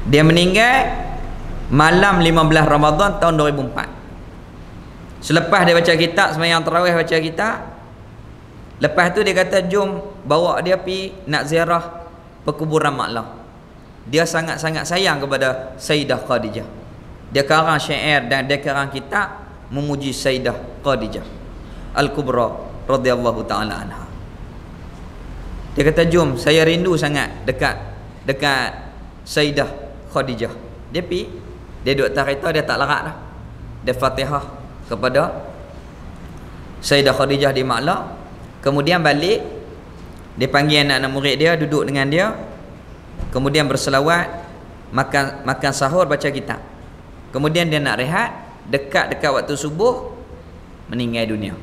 Dia meninggal malam 15 Ramadan tahun 2004. Selepas dia baca kitab, sembahyang tarawih, baca kitab, lepas tu dia kata jom bawa dia pergi nak ziarah perkuburan mak long. Dia sangat-sangat sayang kepada Sayyidah Khadijah. Dia karang syair dan dia karang kitab memuji Sayyidah Khadijah Al-Kubra radhiyallahu ta'ala anha. Dia kata jom, saya rindu sangat dekat Sayyidah Khadijah. Dia pergi, dia duduk atas kereta, dia tak larat dah. Dia Fatihah kepada Sayyidah Khadijah di Maklah. Kemudian balik, dia panggil anak-anak murid dia duduk dengan dia. Kemudian berselawat, makan sahur, baca kitab. Kemudian dia nak rehat, dekat waktu subuh meninggal dunia.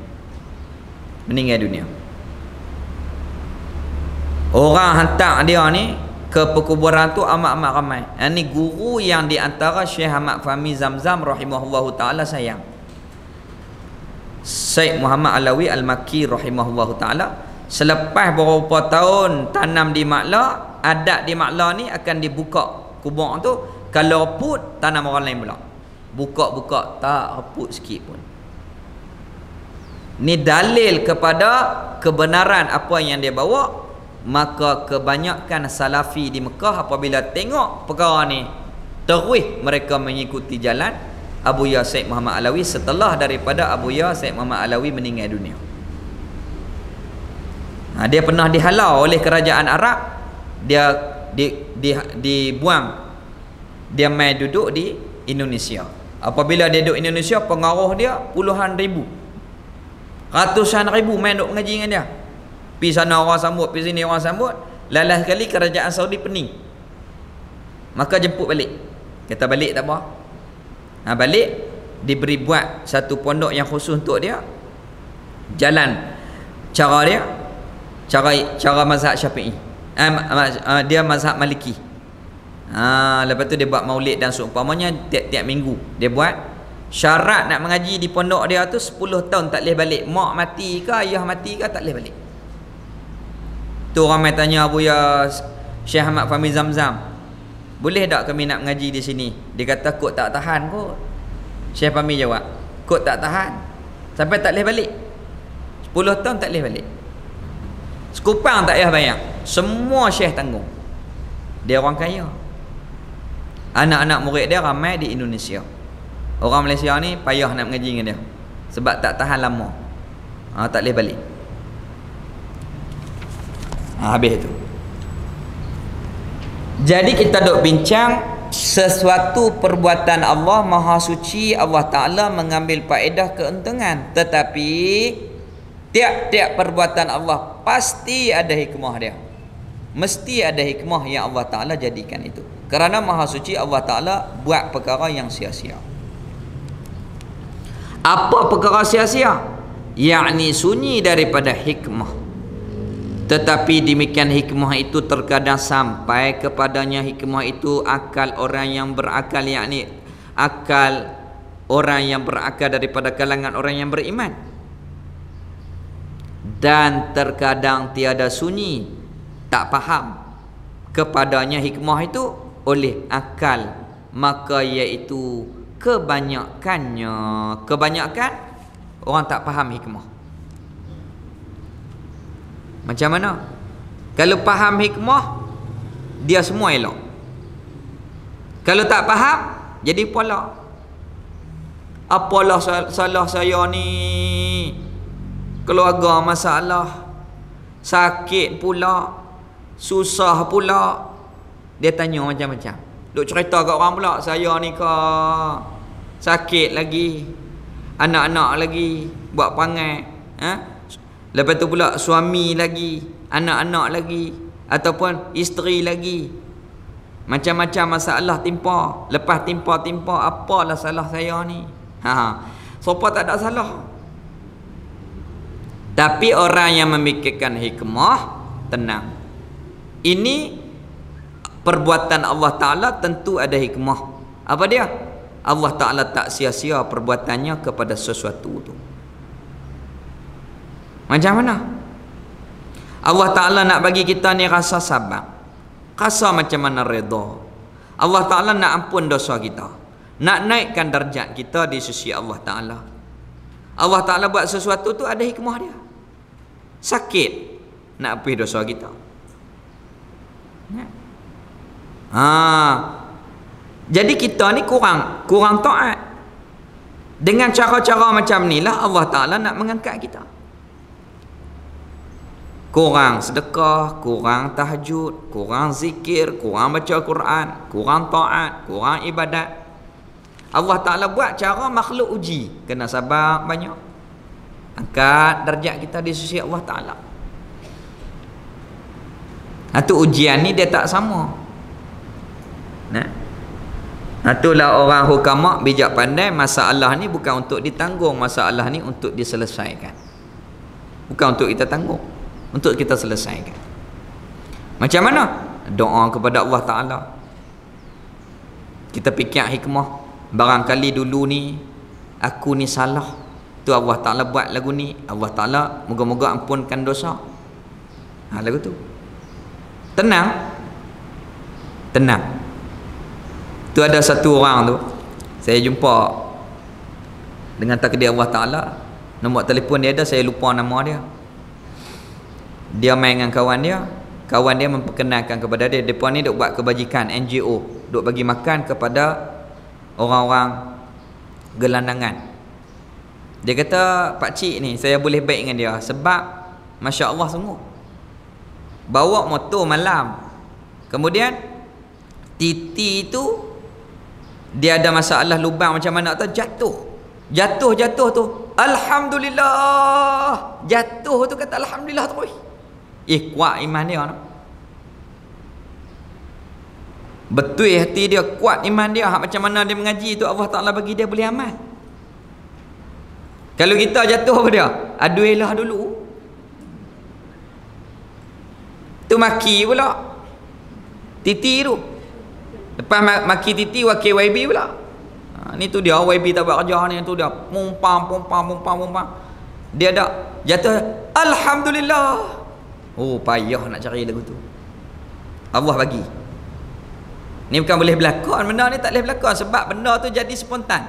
Orang hantar dia ni ke perkuburan tu amat-amat ramai. Ini guru yang di antara Syekh Ahmad Fahmi Zamzam rahimahullahu ta'ala sayang. Syekh Muhammad Alawi Al-Makki rahimahullahu ta'ala, selepas beberapa tahun tanam di Maklah, adat di Maklah ni akan dibuka kubur tu. Kalau reput, tanam orang lain pula. Buka-buka, tak reput sikit pun. Ni dalil kepada kebenaran apa yang dia bawa. Maka kebanyakan salafi di Mekah apabila tengok perkara ni, terus mereka mengikuti jalan Abu Ya Syekh Muhammad Alawi setelah daripada Abu Ya Syekh Muhammad Alawi meninggal dunia. Dia pernah dihalau oleh kerajaan Arab. Dia dibuang. Dia mai duduk di Indonesia. Apabila dia duduk Indonesia, pengaruh dia puluhan ribu, ratusan ribu mai duduk mengaji dengan dia. Pergi sana orang sambut, pergi sini orang sambut. Lalas sekali kerajaan Saudi pening, maka jemput balik. Kata balik tak apa. Balik, diberi buat satu pondok yang khusus untuk dia. Jalan cara dia, cara mazhab Syafi'i. Dia mazhab Maliki. Lepas tu dia buat maulid dan seumpamanya tiap-tiap minggu dia buat. Syarat nak mengaji di pondok dia tu 10 tahun tak boleh balik. Mak mati ke ayah mati ke tak boleh balik. Tu ramai tanya Abu ya Syekh Ahmad Fahmi Zamzam, boleh tak kami nak mengaji di sini? Dia kata kot tak tahan kot. Syekh Fahmi jawab, kot tak tahan sampai tak boleh balik. 10 tahun tak boleh balik. Sekupang tak payah bayar. Semua syekh tanggung. Dia orang kaya. Anak-anak murid dia ramai di Indonesia. Orang Malaysia ni payah nak mengaji dengan dia sebab tak tahan lama. Tak boleh balik. Habis tu. Jadi kita duk bincang sesuatu perbuatan Allah Maha Suci, Allah Ta'ala mengambil faedah keuntungan, tetapi tiap-tiap perbuatan Allah pasti ada hikmah dia. Mesti ada hikmah yang Allah Ta'ala jadikan itu. Kerana Maha Suci, Allah Ta'ala buat perkara yang sia-sia. Apa perkara sia-sia? Yakni sunyi daripada hikmah. Tetapi demikian hikmah itu terkadang sampai kepadanya hikmah itu akal orang yang berakal, yakni akal orang yang berakal daripada kalangan orang yang beriman. Dan terkadang tiada sunyi, tak faham kepadanya hikmah itu oleh akal, maka iaitu kebanyakan orang tak faham hikmah. Macam mana? Kalau faham hikmah, dia semua elok. Kalau tak faham, jadi pola. Apalah salah saya ni? Keluarga masalah, sakit pula, susah pula. Dia tanya macam-macam. Duk cerita kat orang pula, saya ni ke sakit lagi, anak-anak lagi buat perangai, lepas tu pula suami lagi, anak-anak lagi, ataupun isteri lagi. Macam-macam masalah timpa. Lepas timpa-timpa, apalah salah saya ni? Siapa tak ada salah? Tapi orang yang memikirkan hikmah, tenang. Ini perbuatan Allah Ta'ala tentu ada hikmah. Apa dia? Allah Ta'ala tak sia-sia perbuatannya kepada sesuatu tu. Macam mana? Allah Ta'ala nak bagi kita ni rasa sabar, rasa macam mana redha. Allah Ta'ala nak ampun dosa kita, nak naikkan darjat kita di sisi Allah Ta'ala. Allah Ta'ala buat sesuatu tu ada hikmah dia. Sakit nak hapus dosa kita. Jadi kita ni kurang taat. Dengan cara-cara macam ni lah Allah Ta'ala nak mengangkat kita. Kurang sedekah, kurang tahajud, kurang zikir, kurang baca Quran, kurang taat, kurang ibadat. Allah Ta'ala buat cara makhluk uji. Kena sabar banyak, angkat darjat kita di sisi Allah Ta'ala. Itu ujian ni dia tak sama. Itulah orang hukama bijak pandai. Masalah ni bukan untuk ditanggung, masalah ni untuk diselesaikan. Bukan untuk kita tanggung, untuk kita selesaikan. Macam mana? Doa kepada Allah Ta'ala. Kita fikir hikmah. Barangkali dulu ni aku ni salah, tu Allah Ta'ala buat lagu ni. Allah Ta'ala moga-moga ampunkan dosa. Lagu tu. Tenang. Tu ada satu orang tu, saya jumpa dengan takdir Allah Ta'ala. Nombor telefon dia ada, saya lupa nama dia. Dia main dengan kawan dia. Kawan dia memperkenalkan kepada dia, mereka ni duk buat kebajikan NGO, duk bagi makan kepada orang-orang gelandangan. Dia kata, Pak Cik ni saya boleh baik dengan dia sebab Masya Allah sungguh, bawa motor malam, kemudian titi tu dia ada masalah lubang macam mana tu, jatuh tu, Alhamdulillah, jatuh tu kata Alhamdulillah terus. Kuat iman dia no? Betul hati dia, kuat iman dia. Macam mana dia mengaji tu Allah Ta'ala bagi dia boleh amal. Kalau kita jatuh apa dia? Aduilah dulu, tu maki pula titi tu. Lepas maki titi wakil YB pula. Ni tu dia YB tak buat kerja ni, tu dia mumpang. Dia dak jatuh alhamdulillah. Oh, payah nak cari lagu tu. Allah bagi. Ni bukan boleh berlakon, benda ni tak boleh berlakon sebab benda tu jadi spontan.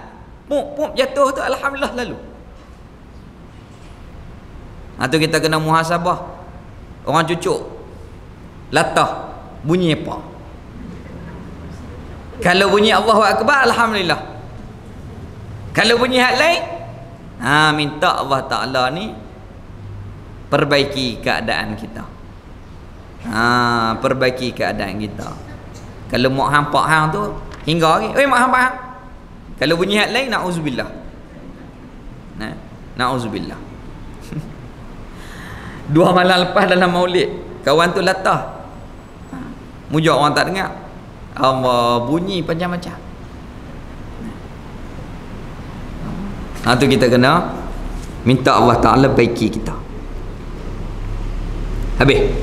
Pum jatuh tu alhamdulillah lalu. Tu kita kena muhasabah. Orang cucuk latah bunyi apa? Kalau bunyi Allahu Akbar, alhamdulillah. Kalau bunyi hak lain, minta Allah Ta'ala ni perbaiki keadaan kita. Perbaiki keadaan kita. Kalau mak hampak hang tu hingga lagi, mak hampak hang. Kalau bunyi hak lain, na'udzubillah. Na'udzubillah. 2 malam lepas dalam maulid, kawan tu latah. Mujak orang tak dengar. Allah bunyi macam-macam. Tu kita kena minta Allah Ta'ala baiki kita. Habis.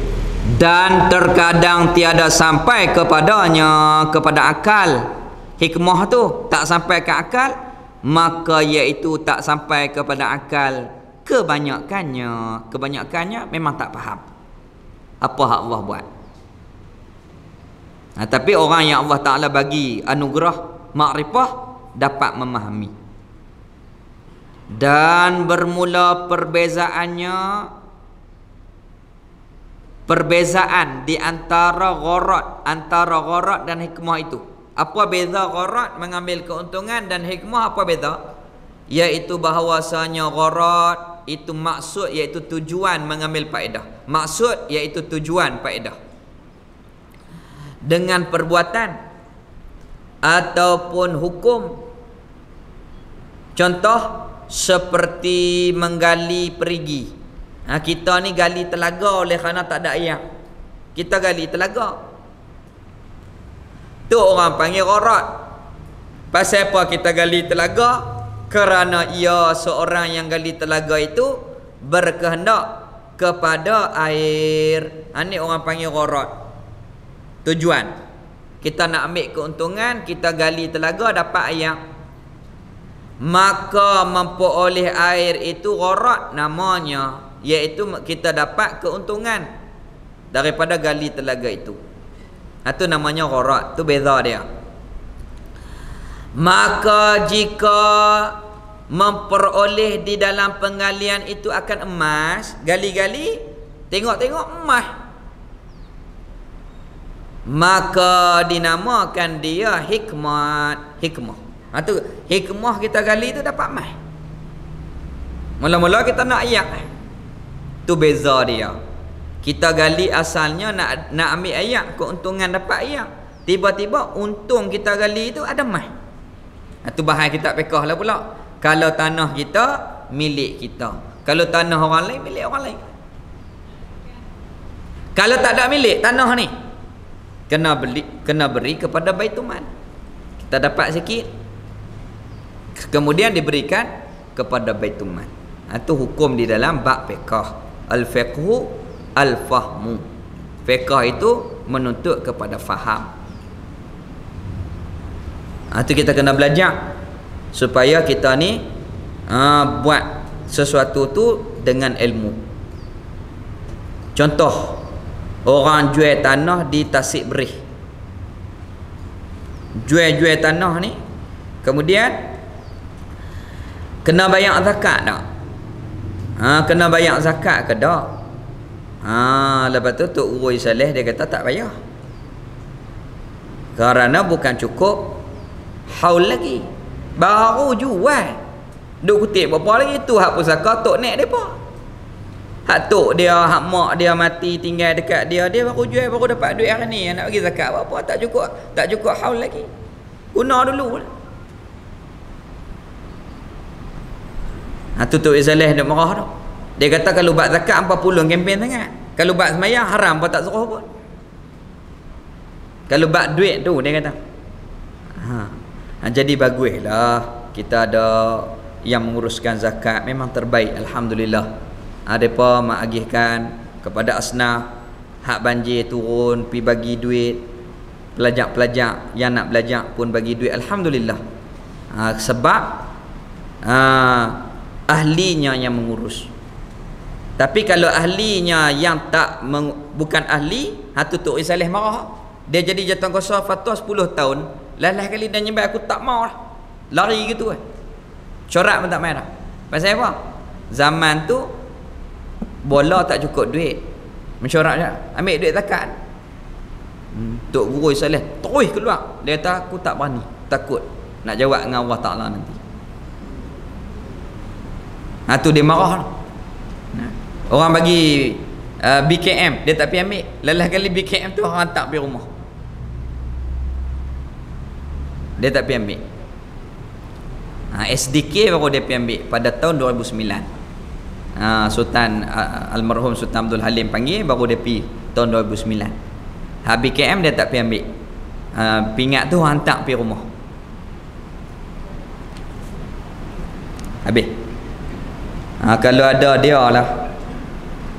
Dan terkadang tiada sampai kepada akal. Hikmah tu tak sampai ke akal, maka iaitu tak sampai kepada akal. Kebanyakannya memang tak faham apa hak Allah buat. Tapi orang yang Allah Ta'ala bagi anugerah makrifah dapat memahami. Dan bermula perbezaan di antara gharat dan hikmah itu. Apa beza gharat mengambil keuntungan dan hikmah apa beza? Iaitu bahawasanya gharat itu maksud, iaitu tujuan mengambil faedah. Maksud iaitu tujuan faedah dengan perbuatan ataupun hukum. Contoh seperti menggali perigi. Kita ni gali telaga oleh kerana tak ada air. Kita gali telaga. Tu orang panggil gharat. Pasal apa kita gali telaga? Kerana ia seorang yang gali telaga itu berkehendak kepada air. Ini orang panggil gharat. Tujuan. Kita nak ambil keuntungan, kita gali telaga dapat air. Maka memperoleh air itu gharat namanya, iaitu kita dapat keuntungan daripada gali telaga itu. Itu namanya gharat. Tu beza dia. Maka jika memperoleh di dalam penggalian itu akan emas, gali-gali tengok-tengok emas, maka dinamakan dia hikmah. Itu hikmah, kita gali itu dapat emas. Mula-mula kita nak ayak. Tu beza dia. Kita gali asalnya nak ambil ayak, keuntungan dapat ayak. Tiba-tiba untung kita gali itu ada emas. Itu bahaya kita pekah lah pula. Kalau tanah kita milik kita, kalau tanah orang lain milik orang lain. Kalau tak ada milik tanah ni, kena beri kepada Baitul Mal. Kita dapat sikit, kemudian diberikan kepada Baitul Mal. Itu hukum di dalam bab fiqh. Al-fiqhu al-fahmu. Fiqh itu menuntut kepada faham. Itu kita kena belajar supaya kita ni buat sesuatu tu dengan ilmu. Contoh, orang jual tanah di Tasik Berih. Jual tanah ni, kemudian kena bayar zakat tak? Kena bayar zakat ke tak? Lepas tu Tok Urui Saleh dia kata tak bayar. Kerana bukan cukup haul lagi, baru jual. Duk kutip berapa lagi tu hak pusaka tok nek depa. Hak tok dia, hak mak dia mati tinggal dekat dia, dia baru jual, baru dapat duit hari ni. Nak bagi zakat berapa tak cukup haul lagi. Guna dulu lah. Tu Tok Saleh duk marah tu. Dia kata kalau bab zakat 40 kempen sangat. Kalau bab sembahyang haram pun tak suruh pun. Kalau bab duit tu dia kata. Jadi baguslah kita ada yang menguruskan zakat, memang terbaik, alhamdulillah. Depa mak agihkan kepada asnaf, hak banjir turun pi bagi duit, pelajar-pelajar yang nak belajar pun bagi duit, alhamdulillah. Sebab ahlinya yang mengurus. Tapi kalau ahlinya yang bukan ahli, tu Tok Saleh marah. Dia jadi jawatankuasa fatwa 10 tahun. Lalah kali dia nyembah aku tak mau lah. Lari gitu kan. Corak pun tak main dah. Pasal apa? Zaman tu bola tak cukup duit. Mencorak je. Ambil duit zakat. Tok Guru Saleh terus keluar. Dia kata aku tak berani. Takut nak jawab dengan Allah Ta'ala nanti. Tu dia marah. Orang bagi BKM, dia tak pergi ambil. Lalah kali BKM tu orang hantar pergi rumah. Dia tak pergi ambil. SDK baru dia pergi ambil pada tahun 2009. Sultan almarhum Sultan Abdul Halim panggil, baru dia pergi tahun 2009. BKM dia tak pergi ambil. Pingat tu hantar pergi rumah. Habis. Kalau ada dia lah,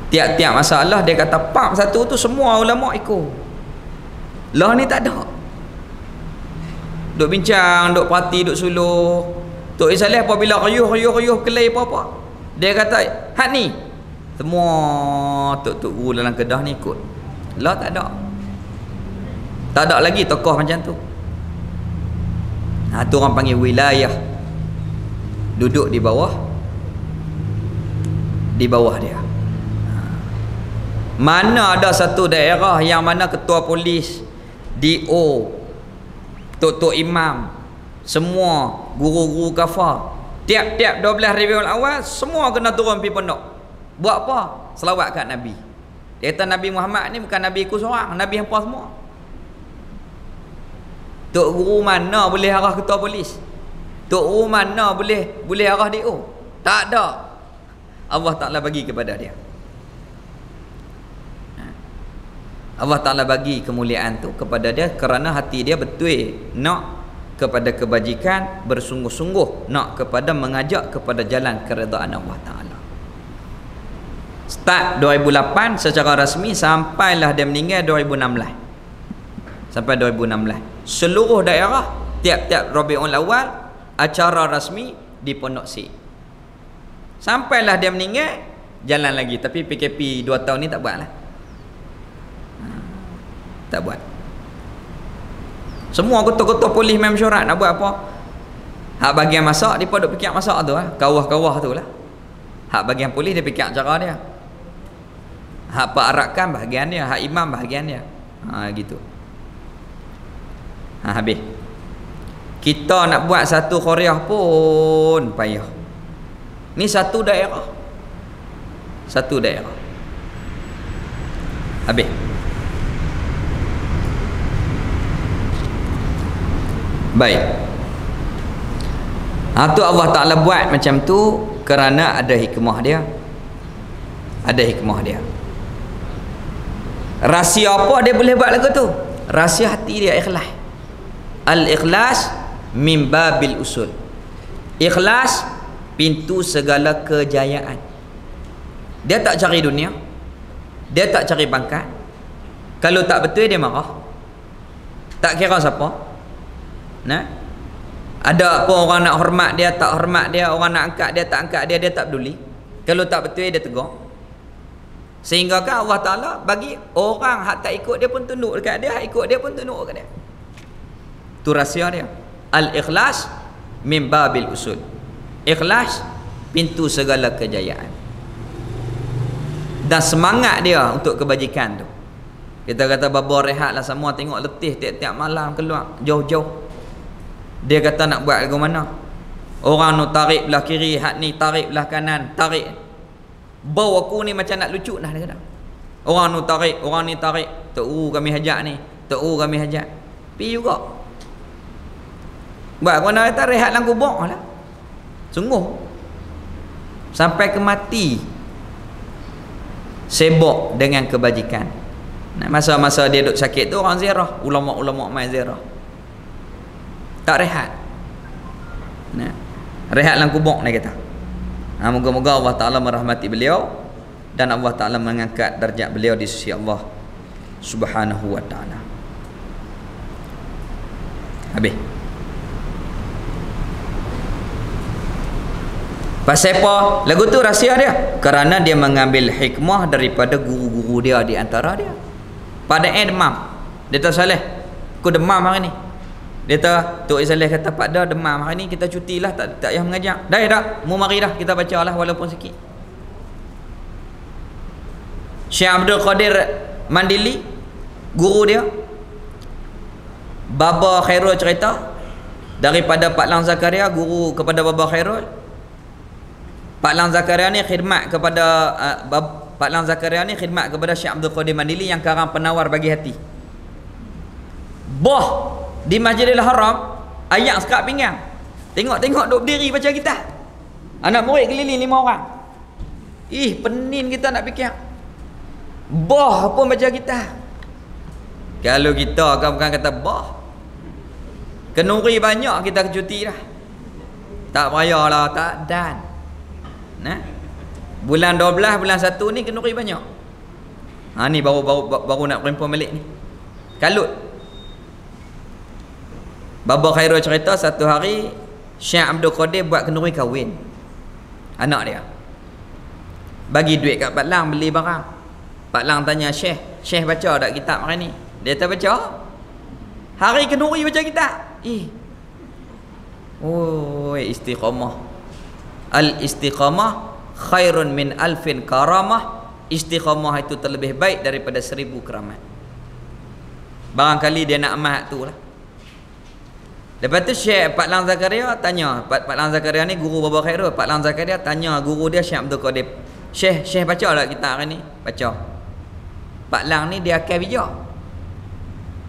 tiap-tiap masalah dia kata pak satu tu semua ulama ikut. Lah ni tak ada. Duk bincang, duk parti, duk suluh. Tok Saleh apabila riuh kelai apa-apa, dia kata hak ni semua tok guru dalam Kedah ni ikut. Lah tak ada. Tak ada lagi tokoh macam tu. Tu orang panggil wilayah. Duduk di bawah dia. Mana ada satu daerah yang mana ketua polis, DO, tok-tok imam, semua guru-guru kafar, tiap-tiap 12 Rabiul Awal semua kena turun pergi pondok. Buat apa? Selawat kat Nabi. Dia kata Nabi Muhammad ni bukan Nabi aku seorang, Nabi hampa semua. Tok guru mana boleh arah ketua polis? Tok guru mana boleh arah DO? Tak ada. Allah Ta'ala bagi kepada dia. Allah Ta'ala bagi kemuliaan tu kepada dia kerana hati dia betul nak kepada kebajikan, bersungguh-sungguh nak kepada mengajak kepada jalan keredaan Allah Ta'ala. Start 2008 secara rasmi sampailah dia meninggal 2016. Sampai 2016 seluruh daerah tiap-tiap Rabiul Awal acara rasmi di Pondok Sik. Sampailah dia meninggal jalan lagi. Tapi PKP 2 tahun ni tak buat lah. Tak buat. Semua ketua-ketua polis main mesyuarat nak buat apa? Hak bahagian masak dia pun duk fikir masak tu lah. Kawah-kawah tu lah. Hak bahagian polis dia fikir cara dia. Hak perarakan bahagian dia, hak imam bahagian dia. Gitu. Habis. Kita nak buat satu Korea pun payah. Ni satu daerah. Satu daerah. Habis. Baik. Tu Allah Ta'ala buat macam tu kerana ada hikmah dia. Ada hikmah dia. Rahsia apa dia boleh buat lagu tu? Rahsia hati dia ikhlas. Al-ikhlas min babil usul. Ikhlas pintu segala kejayaan. Dia tak cari dunia. Dia tak cari pangkat. Kalau tak betul dia marah. Tak kira siapa. Nah, ada apa orang nak hormat dia, tak hormat dia, orang nak angkat dia, tak angkat dia, dia tak peduli. Kalau tak betul dia tegur. Sehingga kan Allah Ta'ala bagi orang hak tak ikut dia pun tunduk dekat dia, hak ikut dia pun tunduk dekat dia. Tu rahsia dia. Al-ikhlas min babil usul. Ikhlas pintu segala kejayaan. Dan semangat dia untuk kebajikan tu. Kita kata baba rehatlah semua, tengok letih tiap-tiap malam keluar jauh-jauh. Dia kata nak buat lagu mana? Orang nu tarik belah kiri, hak ni tarik belah kanan, tarik. Bau aku ni macam nak lucu dah dia kata. Orang nu tarik, orang ni tarik. Tok kami hajat ni, tok kami hajat. Pi juga. Buat mana kata rehat dalam kubur lah. Sungguh. Sampai ke mati. Sibuk dengan kebajikan. Masa-masa dia duduk sakit tu orang ziarah, ulama-ulama main ziarah. Tak rehat. Rehat dalam kubur ni kata. Moga-moga Allah Ta'ala merahmati beliau dan Allah Ta'ala mengangkat darjat beliau di sisi Allah Subhanahu wa Ta'ala. Habis. Pasal apa? Lagu tu rahsia dia. Kerana dia mengambil hikmah daripada guru-guru dia di antara dia. Pada demam. Dia tak salah. Aku demam hari ni. Dia tak, Tok Saleh kata Pak dah demam hari ni, kita cutilah, tak payah mengajar. Dah tak, mu mari dah kita baca lah walaupun sikit. Syekh Abdul Qadir Mandili, guru dia, Baba Khairul cerita daripada Pak Lang Zakaria, guru kepada Baba Khairul. Pak Lang Zakaria ni khidmat kepada Pak Lang Zakaria ni khidmat kepada Syekh Abdul Qadir Mandili yang karang penawar bagi hati. Boh di Masjidil Haram, ayat sekat pinggang. Tengok-tengok duk berdiri baca kitab. Anak murid keliling 5 orang. Penin kita nak fikir. Boh pun baca kitab. Kalau kita bukan kata boh, kenuri banyak kita cuti dah. Tak payahlah, tak dan. Nah, bulan 12, bulan 1 ni kenuri banyak. Ni baru nak perempuan balik ni. Kalut. Baba Khairul cerita satu hari Syekh Abdul Qadir buat kenuri kahwin anak dia. Bagi duit kat Pak Lang beli barang. Pak Lang tanya Syekh baca tak kitab hari ni? Dia tak baca. Hari kenuri baca kitab. Istiqamah. Al-istiqamah khairun min alfin karamah. Istiqamah itu terlebih baik daripada 1000 keramat. Barangkali dia nak amat tu lah. Lepas tu Syekh Pak Lang Zakaria tanya, Pak Lang Zakaria ni guru Baba Khairul. Pak Lang Zakaria tanya guru dia Syekh Abdul Qadir, Syekh baca tak kitab hari ni? Baca. Pak Lang ni dia akan bijak.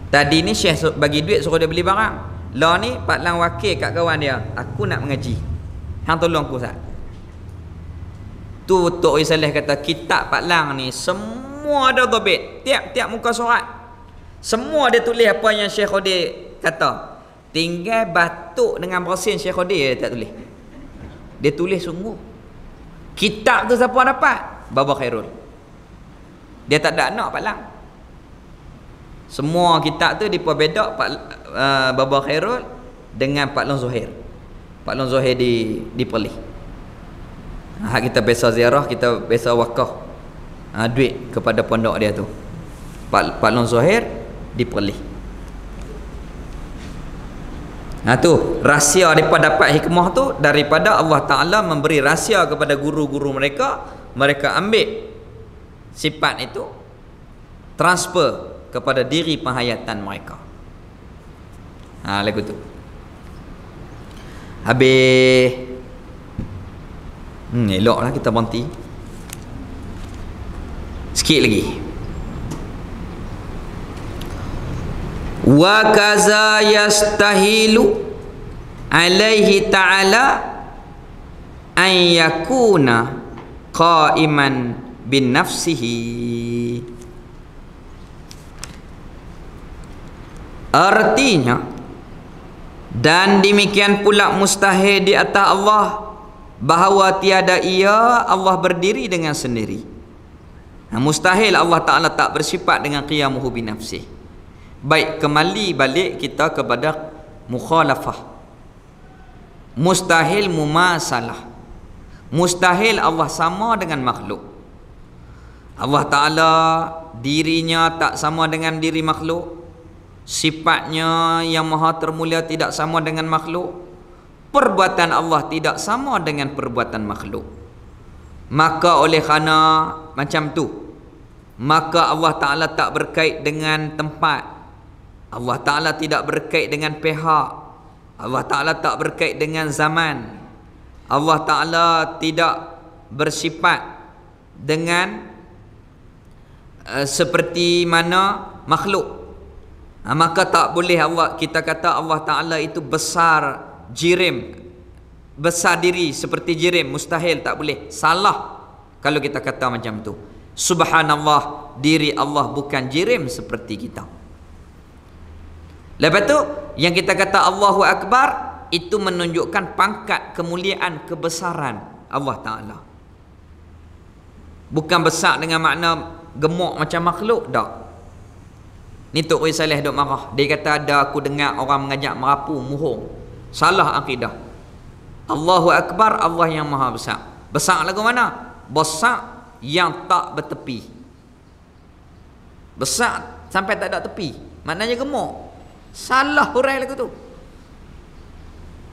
Tadi ni Syekh bagi duit suruh dia beli barang. Lah ni Pak Lang wakil kat kawan dia, aku nak mengaji, hang tolong aku Ustaz. Tu Tok Saleh kata kitab Pak Lang ni semua ada dhabit, tiap-tiap muka surat semua dia tulis apa yang Syekh Qadir kata. Tinggal batuk dengan bersin Syekh Qadir dia tak tulis. Dia tulis sungguh. Kitab tu siapa dapat? Baba Khairul. Dia tak ada anak Pak Lang. Semua kitab tu diperbedak Baba Khairul dengan Pak Long Zuhair. Pak Long Zuhair di Perlis. Kita biasa ziarah, kita biasa wakaf duit kepada pondok dia tu. Pak Long Zuhair di Perlis. Tu rahsia daripada dapat hikmah tu daripada Allah Ta'ala memberi rahsia kepada guru-guru mereka. Mereka ambil sifat itu, transfer kepada diri penghayatan mereka. Lagu tu habis. Eloklah kita berhenti sikit lagi. Wa kaza yastahilu alaihi ta'ala an yakuna qa'iman bin nafsihi. Artinya, dan demikian pula mustahil di atas Allah bahawa tiada ia Allah berdiri dengan sendiri. Mustahil Allah Ta'ala tak bersifat dengan qiyamuhu bi nafsih. Baik, kembali balik kita kepada mukhalafah. Mustahil mumasalah. Mustahil Allah sama dengan makhluk. Allah Ta'ala dirinya tak sama dengan diri makhluk. Sifatnya yang maha termulia tidak sama dengan makhluk. Perbuatan Allah tidak sama dengan perbuatan makhluk. Maka oleh kerana macam tu, maka Allah Ta'ala tak berkait dengan tempat. Allah Ta'ala tidak berkait dengan pihak. Allah Ta'ala tak berkait dengan zaman. Allah Ta'ala tidak bersifat dengan seperti mana makhluk. Maka tak boleh kita kata Allah Ta'ala itu besar jirim, besar diri seperti jirim. Mustahil, tak boleh. Salah kalau kita kata macam tu. Subhanallah, diri Allah bukan jirim seperti kita. Lepas tu yang kita kata Allahu Akbar, itu menunjukkan pangkat kemuliaan, kebesaran Allah Ta'ala. Bukan besar dengan makna gemuk macam makhluk, tak. Ni Tok Saleh duk marah. Dia kata ada aku dengar orang mengajak merapu, muhung. Salah akidah. Allahu Akbar, Allah yang maha besar. Besar lagu mana? Besar yang tak bertepi. Besar sampai tak ada tepi, maknanya gemuk. Salah hurai lagu tu.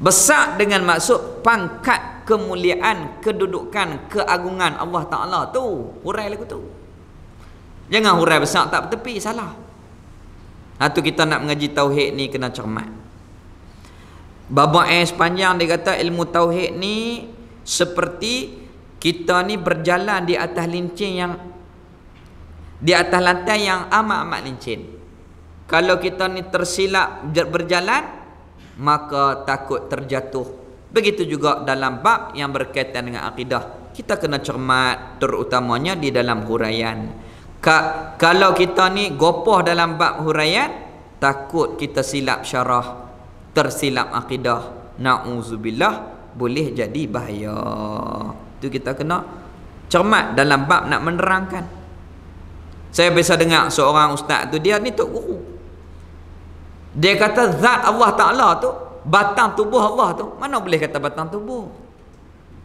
Besar dengan maksud pangkat, kemuliaan, kedudukan, keagungan Allah Ta'ala tu. Hurai lagu tu. Jangan hurai besar tak bertepi, salah. Tu kita nak mengaji tauhid ni kena cermat. Babak sepanjang dia kata ilmu tauhid ni seperti kita ni berjalan di atas lincin yang, di atas lantai yang amat-amat licin. Kalau kita ni tersilap berjalan, maka takut terjatuh. Begitu juga dalam bab yang berkaitan dengan akidah, kita kena cermat, terutamanya di dalam huraian. Kalau kita ni gopoh dalam bab huraian, takut kita silap syarah, tersilap akidah, na'udzubillah, boleh jadi bahaya. Tu kita kena cermat dalam bab nak menerangkan. Saya biasa dengar seorang ustaz tu, dia ni tok guru, dia kata zat Allah Ta'ala tu, batang tubuh Allah tu, mana boleh kata batang tubuh?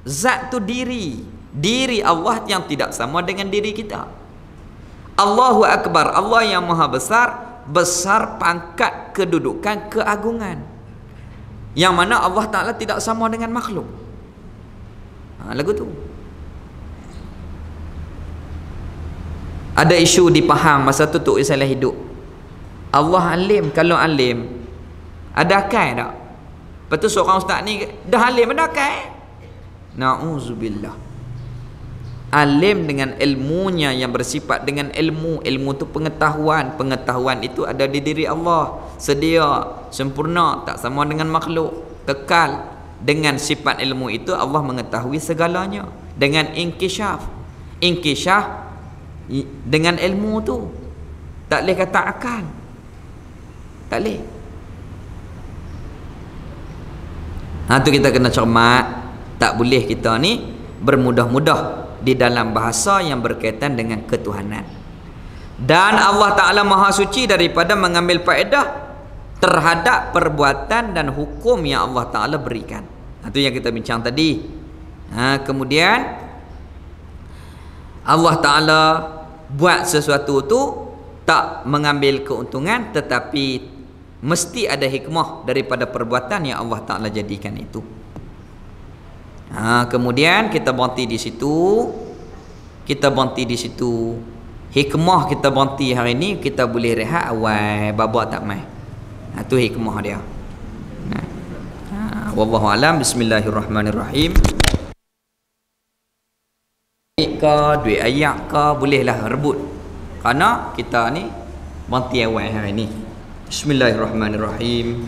Zat tu diri Allah yang tidak sama dengan diri kita. Allahu Akbar, Allah yang maha besar, besar pangkat, kedudukan, keagungan, yang mana Allah Ta'ala tidak sama dengan makhluk. Lagu tu ada isu di Pahang masa tu Tok Isalah hidup. Allah alim, kalau alim ada akal tak? Lepas tu seorang ustaz ni dah alim ada akal. Na'udzubillah. Alim dengan ilmunya yang bersifat dengan ilmu tu pengetahuan. Pengetahuan itu ada di diri Allah, sedia, sempurna, tak sama dengan makhluk, kekal. Dengan sifat ilmu itu Allah mengetahui segalanya. Dengan inkisyaf dengan ilmu tu, tak boleh kata akal, tak boleh. Tu kita kena cermat. Tak boleh kita ni bermudah-mudah di dalam bahasa yang berkaitan dengan ketuhanan. Dan Allah Ta'ala maha suci daripada mengambil faedah terhadap perbuatan dan hukum yang Allah Ta'ala berikan. Itu yang kita bincang tadi. Kemudian Allah Ta'ala buat sesuatu tu tak mengambil keuntungan, tetapi mesti ada hikmah daripada perbuatan yang Allah Ta'ala jadikan itu. Kemudian kita berhenti di situ. Hikmah kita berhenti hari ni, kita boleh rehat awal babak tak mai. Tu hikmah dia. Wallahu alam. Bismillahirrahmanirrahim. Duit ayat ke bolehlah rebut, kerana kita ni berhenti awal hari ni. Bismillahirrahmanirrahim.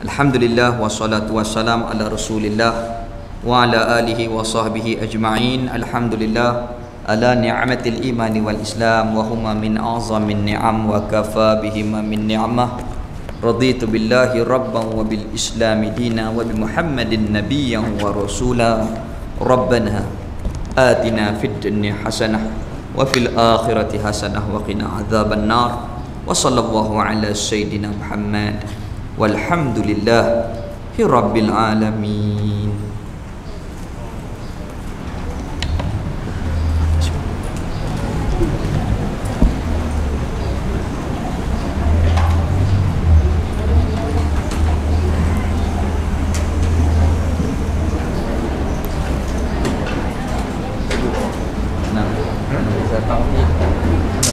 Alhamdulillah wassalatu wassalam ala Rasulillah wa ala alihi wa sahbihi ajma'in. Alhamdulillah ala ni'matil imani wal islam wa huma min a'zamin ni'am wa kafa bihima min ni'mah. Raditu billahi rabban wa bil islami dina wa bi muhammadin nabiyyan wa rasula. Rabbana atina fid dunya hasanah wa fil akhirati hasanah wa qina adzaban nar. Wa sallallahu ala sayyidina Muhammad walhamdulillahi rabbil alamin.